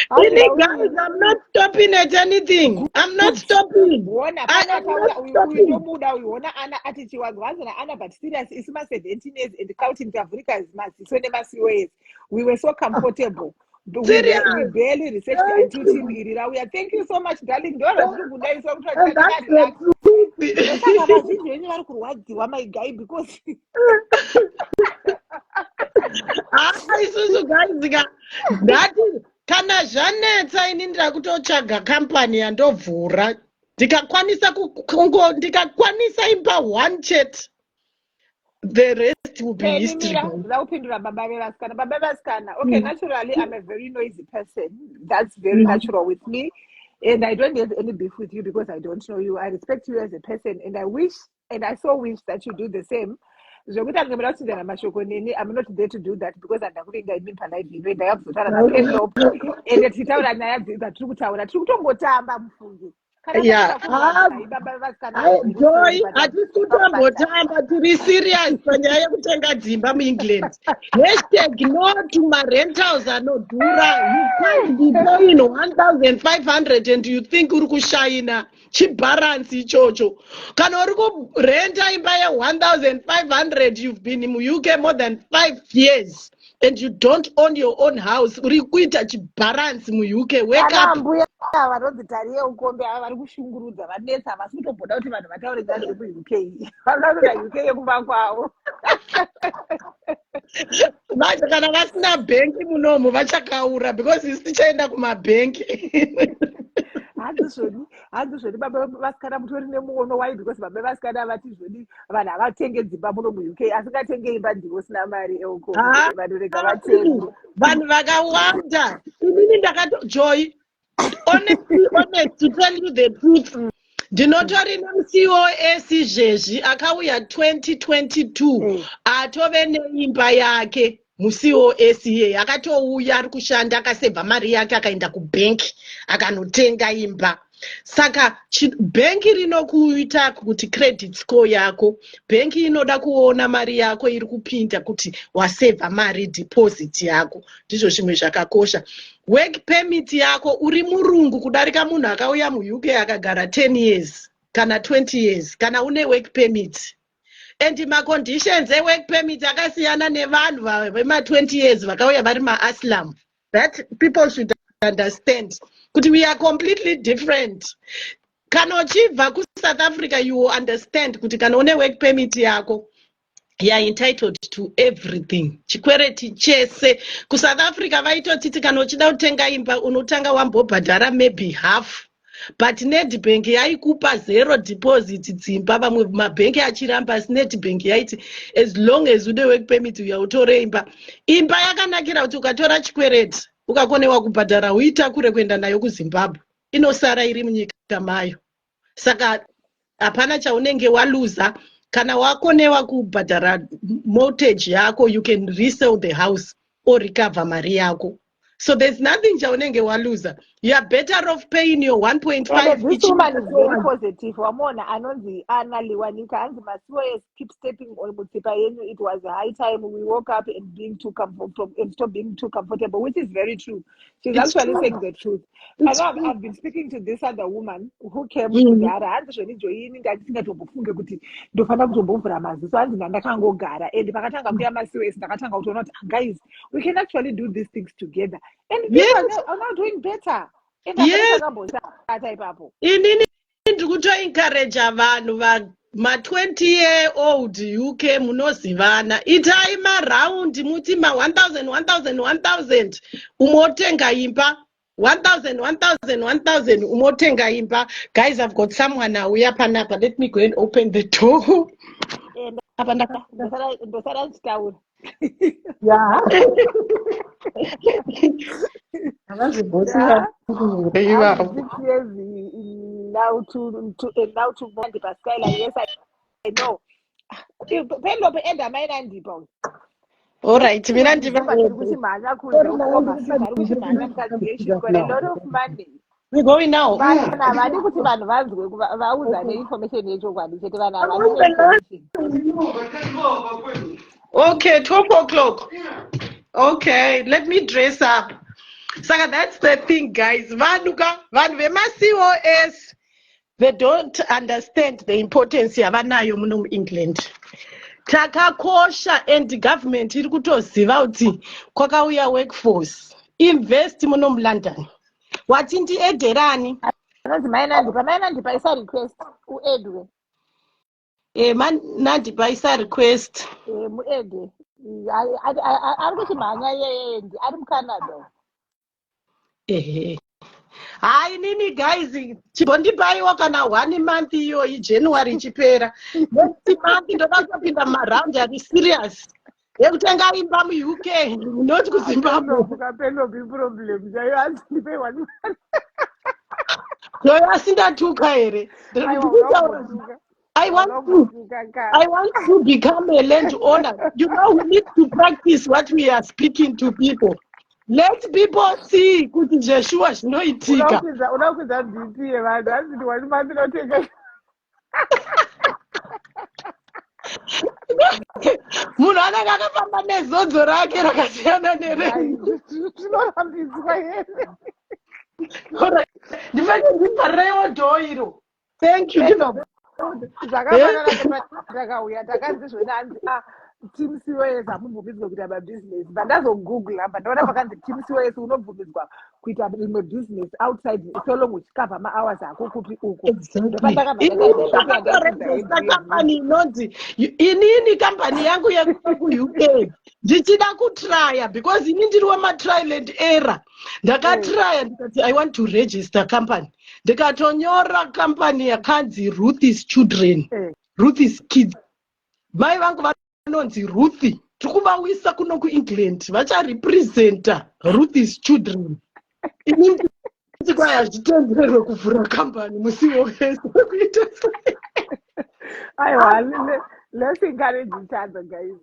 Guys, I'm not stopping at anything. I'm not stopping. I am not stopping. Unobuda uiona ana ati chiwanzwanzi naana but serious isima 17 years and counting tavhurika maziso nemasiwezi. We were so comfortable. We barely researched until team iri rauya. Thank you so much darling. Ndozviri kudaiso kuti relax. Ndosaka vazhinji venyu vari kurwadziwa my guy because isusu guys ndati kana zvanetsa ini ndira kutotsvaga kampani yandovhura ndikakwanisa imba one chete, the rest will be history. Ndida kupindura baba vevasikana. Okay, naturally I'm a very noisy person. That's very natural with me. And I don't have any beef with you because I don't know you. I respect you as a person and I wish and I so wish that you do the same. I'm not there to do that because I'm not going to be polite. I have to tell and it's Joy, hatisutambotamba tiri serious panyaya yekutenga dzimba muEngland. #no to marentals anodhura. You can't be paying 1,500 and you think uri kushaina chibalance ichocho. Kana uri kurenta imba ye 1,500, you've been in UK more than 5 years and you don't own your own house. Uri kuita chibalance muUK. Wake up. Varodzitariye ukombe ava vari kushungurudza vanetsa vasi kutomboda kuti vanhu vataure ngazvekuuk vanoda kuda UK yekuva kwavo. Manje kana vasina bhenki munomu vachakaura because isi tichaenda kumabhenki. Handizvoni baba vasikana mutori nemuono wai because baba vasikana vati zvoni vanhu havatenge dzimba muno muUK asingatenge imba ndivo sina mari eukombe vanorega vatenge vanhu vakawanda. Inini ndakato-Joy, honest to tell you the truth, ndinotori nemuCOS izvezvi akauya 2022 atove neimba yake muCOS iye akatouya ari kushanda akasevha mari yake akaenda kubhenki akanotenga imba. Saka bhenki rinokuita kuti credit score yako, bhenki inoda kuona mari yako iri kupinda kuti wasevha mari deposit yako, ndizvo zvimwe zvakakosha. Work permit yako uri murungu kudarika munhu akauya muUK akagara 10 years kana 20 years kana une work permit. And maconditions ework permit akasiyana nevanhu vema 20 years vakauya vari maaslam. That people should understand kuti we are completely different. Kana uchibva kuSouth Africa you will understand kuti kana une work permit yako you are entitled to everything. Chikwereti chese kuSouth Africa vaitotiti kana uchida kutenga imba unotanga wambobhadhara maybe half. But Nedbank yaikupa 0 deposit dzimba. Vamwe mabhenki achiramba asi Nedbank yaiti as long as une work permit uyautore imba. Imba yakanakira kuti ukatora chikwereti ukakonewa kubhadhara uitakure kuenda nayo kuZimbabwe inosara iri munyika mayo. Saka hapana chaunenge waluza. Kana wakonewa kubhadhara mortgage yako you can resell the house or recover mari yako. So there's nothing chaunenge waluza. You are better off paying your 1.5. This woman is very positive. Wamona anonzi Anna Liwanika and Masiwa keep stepping on Mutsipa yenu. It was a high time we woke up and being too comfortable and stop being too comfortable, which is very true. She's actually saying the truth. I've been speaking to this other woman who came to Dara and she joined ndakatingatombofunge kuti ndofana kutombomvura maziso hanzi ndakangogara and pakatanga kuya Masiwa ndakatanga kutoona kuti guys we can actually do these things together and people are now doing better. Yes. Inini ndikuto encourage vanhu ma 20-year-old UK munozivana. Itai round muti ma 1,000 umotenga imba. 1,000 umotenga imba. Guys, I've got someone now. We are panapa. Let me go and open the door. Yeah. Now to Pascal, yes, I know. Pendo enda maina ndipa. All right, mina ndiri kuchimhanya kunze ukomasisa ari kuchimhanya mukati got a lot of money. We're going now. Vanhu havadi kuti vanhu vanzwe vauzane information yechokwadi chete, vanhu havadi information. Okay, 12 o'clock. Okay, let me dress up. Saka that's the thing, guys. Vanhu vema-COS, they don't understand the importance yavanayo muno muEngland. Takakosha and government iri kutoziva kuti kwakauya workforce. Invest muno muLondon. Watindi ederani? Maina ndipa isa request uedwe. Nandipa isa request. Muede. Ari kuchimhanya yeye ari muCanada. Hai nini guys, chibondibaiwa kana 1 month iyoyi January ichipera. Next month ndakatopinda maround ari serious. Yekutenga imba muUK, not kuZimbabwe. Ukapendo problem chayo asipe wani. No, asindatuka here. I want to become a landowner. You know, we need to practice what we are speaking to people. Let people see kuti Joshua zvinoitika. Unakwidza BP yevanhu asiti wani month inoteka. Munhu anenge akafamba nezodzo rake rakasiyana nerenyu. Zvinorambidzwa here. Ndifane ndiparewo dhoiro. Thank you. Zvakafanana takauya takanzi zvona anzi team COS hamubvumidzwe kuita mabusiness. Pandazogoogle apa ndaona pakanzi team COS unobvumidzwa kuita imwe business outside so long uchikavha ma-hours ako kupi uko. Company inonzi inini company yangu yekuUK ndichida kutrya because ini ndiri wema-trial and error. Ndakatrya ndikati I want to register company. Ndikatonyora company yakanzi Ruth's Children, Ruth's Kids. Mai vangu vanonzi Ruthi. Tikuvawisa kuno kuEngland vacharepresenta Ruth's Children. Ini ndikwaya zvitenderwe kuvhura company muCOS. Aiwa, let's encourage each other, guys.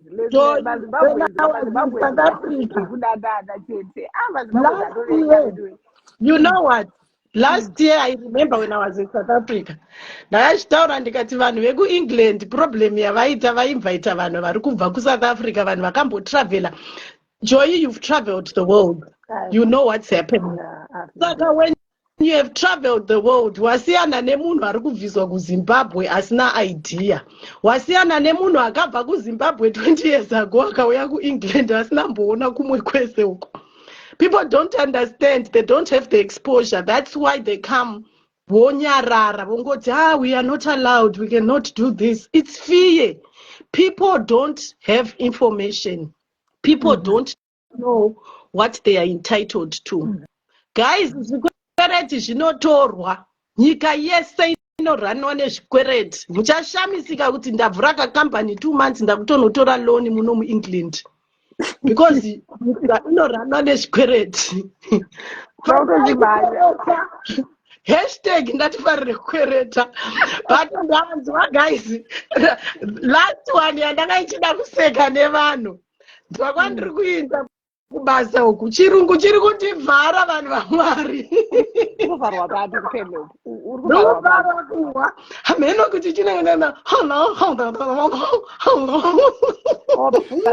You know what? Last year, I remember when I was in South Africa. Ndakachitaura ndikati vanhu vekuEngland problem yavaita vainvita vanhu vari kubva kuSouth Africa, vanhu vakambotravela. Joy, you've traveled the world. You know what's happening. Saka when you have traveled the world, wasiyana nemunhu ari kubviswa kuZimbabwe asina idea. Wasiyana nemunhu akabva kuZimbabwe 20 years ago akauya kuEngland asina mboona kumwe kwese uko. People don't understand. They don't have the exposure. That's why they come. We are not allowed. We cannot do this. It's fear. People don't have information. People don't know what they are entitled to. Guys, zvikwereti zvinotorwa. Nyika yese inoranwa nezvikwereti. Muchashamisika kuti ndavhura kacompany 2 months ndakutonotora loan muno muEngland. Because inoranwa nezvikwereti. Hashtag ngatifarire kukwereta. But ndanzwa guys, last one yandakaichida kuseka nevanhu. Ndakandiri kuinda kubasa uku. Chirungu chiri kutivhara vanhu vaMwari. Kuvarwa bado kupendo. Kuvarwa kuwa. Hameno kuti chinengana. Hello.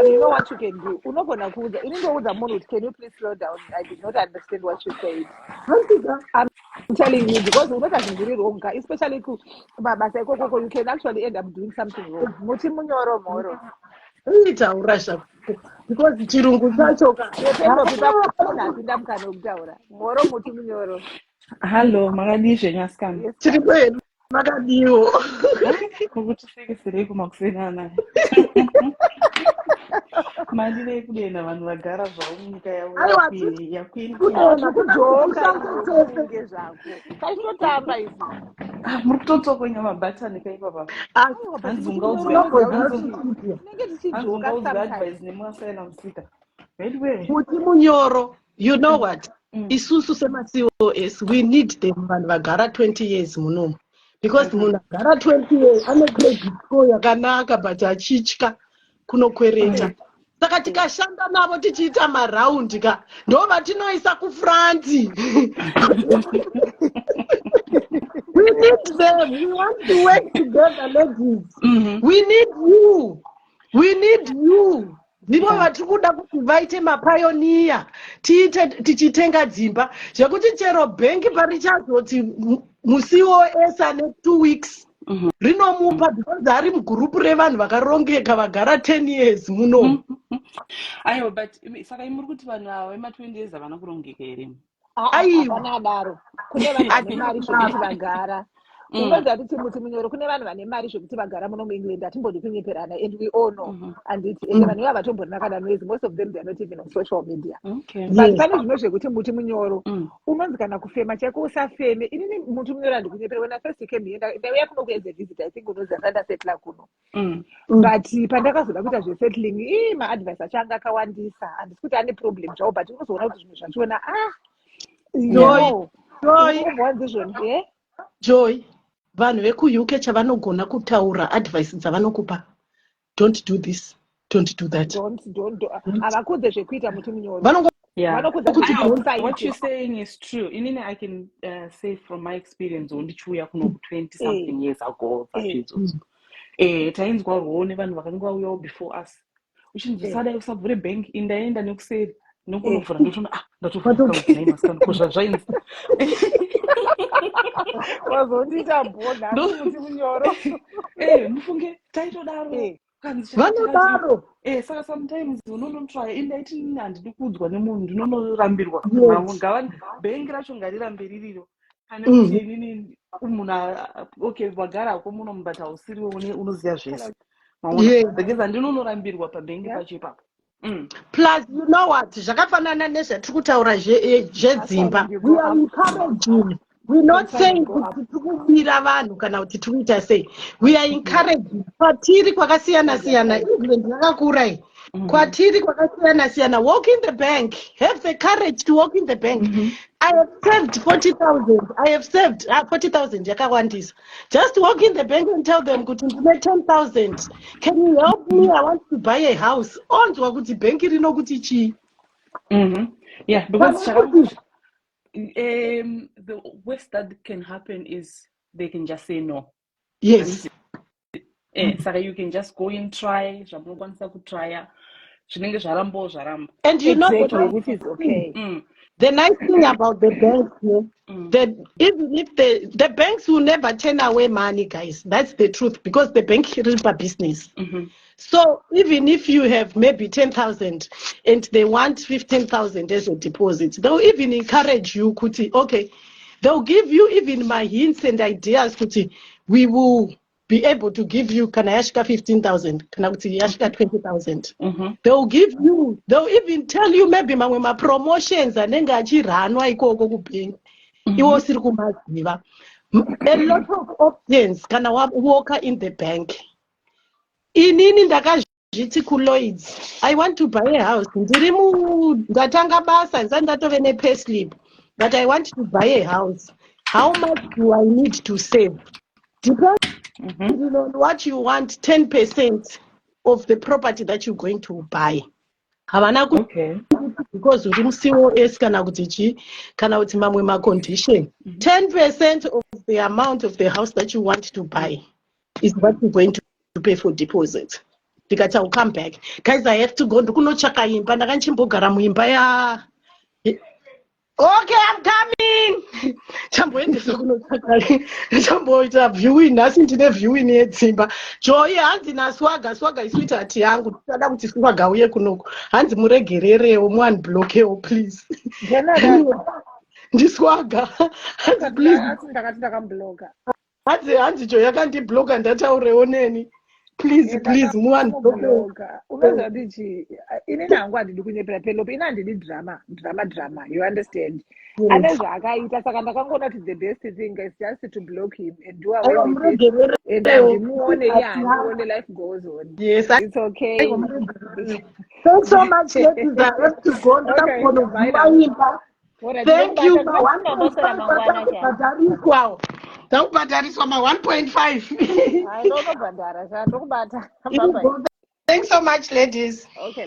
You know what you can do. Unogona kuuza. Inongoudza munhu, can you please slow down? I did not understand what you said. I'm telling you because unotazingiri wrong, especially kumabasa ikoko, you can actually end up doing something wrong. Muti munyoro moro. Itaura zvako. Because chirungu chacho napinda mukana wekutaura moro muti munyoro. Hallo, makadii zvenyasikana? Tiri kwedu makadiwo. Kukutisekesirei kumakuseni anaya. Mandire kudenda vanhu vagara zvavo munyika yavo yakwini. Kujoka zvako. Kaitotamba izvi. Muri kutotokonya mabhatani kaipa papa. Hanzi ungaudza advice nemuasayina musika. Muti munyoro, you know what? Isusu sema COS, we need them vanhu vagara 20 years munomu. because munhu agara 20 years ane credit score yakanaka but achitya kunokwereta. Saka tikashanda navo tichiita maraundi ka ndo vatinoisa kufranti. We need them. We want to work together, ladies. We need you. We need you. Ndivo vatiri kuda kuti vaite mapioneer tichitenga dzimba zvekuti chero bhengi parichazoti musiwo esa ne 2 weeks rinomupa because ari mugurupu revanhu vakarongeka vagara 10 years muno. Aiwa, but saka muri kuti vanhu ava vema-20 years havana kurongeka here? Hapana daro. Kune vanhu vane mari zvokuti vagara. Unonzi kuti muti munyoro kune vanhu vane mari zvokuti vagara muno muEngland hatimbodi kunyeperana, and we all know. And vanhu ivava vatombona kana noise, most of them they are not even on social media. But pane zvino zvekuti muti munyoro unonzi kana kufema chako usafeme. Inini muti munyoro handikunyepera. When I first came here ndauya kuno kuedza visit, I think unozi andasetla kuno. But pandakazoda kuita zvesettling maadvice achanga akawandisa, handisi kuti ane problem zvawo, but unozoona kuti zvinhu zvachiona Joy, vanhu vekuUK chavanogona kutaura advice dzavanokupa. Don't do this, don't do that. Havakudze zvekuita muti munyoro. What you're saying is true. Inini I can say from my experience ndichiuya kuno 20 something years ago pazvidzo. Tainzwa rwone vanhu vakanga vauyawo before us. Uchinzi sadai usavhure bank indaenda nekuseri. Nokunovhura ndotona ndatovhura masikana kozva zvainzi. Wazondiita bhodha muti munyoro. Mufunge taitodaro. Vanodaro. Saka sometimes unonotry indaiti nini handidi kuudzwa nemunhu ndinonorambirwa. Ngavani bhengi racho ngarirambe ririro. Pane kuti inini munhu okay wagarako muno but hausiriwo unoziva zvese. Because ndinonorambirwa pabhengi pacho ipapo. Plus, you know what? Zvakafanana nezvatiri kutaura zvedzimba. We are encouraging. We're not saying kuti tikubira vanhu kana kuti tikuita sei. We are encouraging. Kwatiri kwakasiyana siyana. England yakakura iyi. Kwatiri kwakasiyana siyana. Walk in the bank. Have the courage to walk in the bank. I have saved 40,000. I have saved 40,000 yakawandisa. Just walk in the bank and tell them kuti ndine 10,000. Can you help me? I want to buy a house. Onzwa kuti bank rino kuti chi. Yeah, because the worst that can happen is they can just say no. Yes. So you can just go and try. And you know which is okay. The nice thing about the banks, that even if the banks will never turn away money, guys. That's the truth, because the bank is a business. So even if you have maybe 10,000 and they want 15,000 as a deposit, they'll even encourage you, Kuti. Okay, they'll give you even my hints and ideas, Kuti. We will be able to give you Kanayashka 15,000, Kanayashka 20,000. They'll give you, they'll even tell you maybe my promotions and then ranwa ikoko kupinga. Iwo siri kumaziva. A lot of options kana walk in the bank. Inini ndakazviti kuLloyds. I want to buy a house. Ndatanga basa ndatove ne payslip, but I want to buy a house. How much do I need to save? Depends on what you want. 10% of the property that you're going to buy. Okay. Because uri musiwo esi kana kuti chi kana kuti mamwe ma condition. 10% of the amount of the house that you want to buy is what you're going to pay for deposit. Tikati I'll come back. Guys, I have to go. Ndikunotsvaka imba. Ndakanchimbogara muimba ya. Okay, I'm coming. Chamboendesa kunotsvaka. Chamboita viewing. Nhasi ndine viewing yedzimba. Joy hanzi naswaga. Swaga isweetheart yangu. Ndada kuti swaga uye kunoko. Hanzi muregererewo muunblockewo please. Ndiswaga. Hanzi please. Ndakati ndakambloga. Hanzi Joy yakandibloga ndataurewo neni. Please, muunblockewo. Unoza ndichi inini hangu handidi kunyepera pelope. Ina handidi drama. You understand? Ane zvaakaita saka ndakangoona kuti the best thing is just to block him and do away with it. And ndimuone ndimuone life goes on. Yes, it's okay. Thanks so much, ladies. I have to go. Okay, Thank you. ndakubhadhariswa ma-1.5. Hayi ndonobhadhara ndokubata. Bye bye. Thanks so much, ladies. Okay.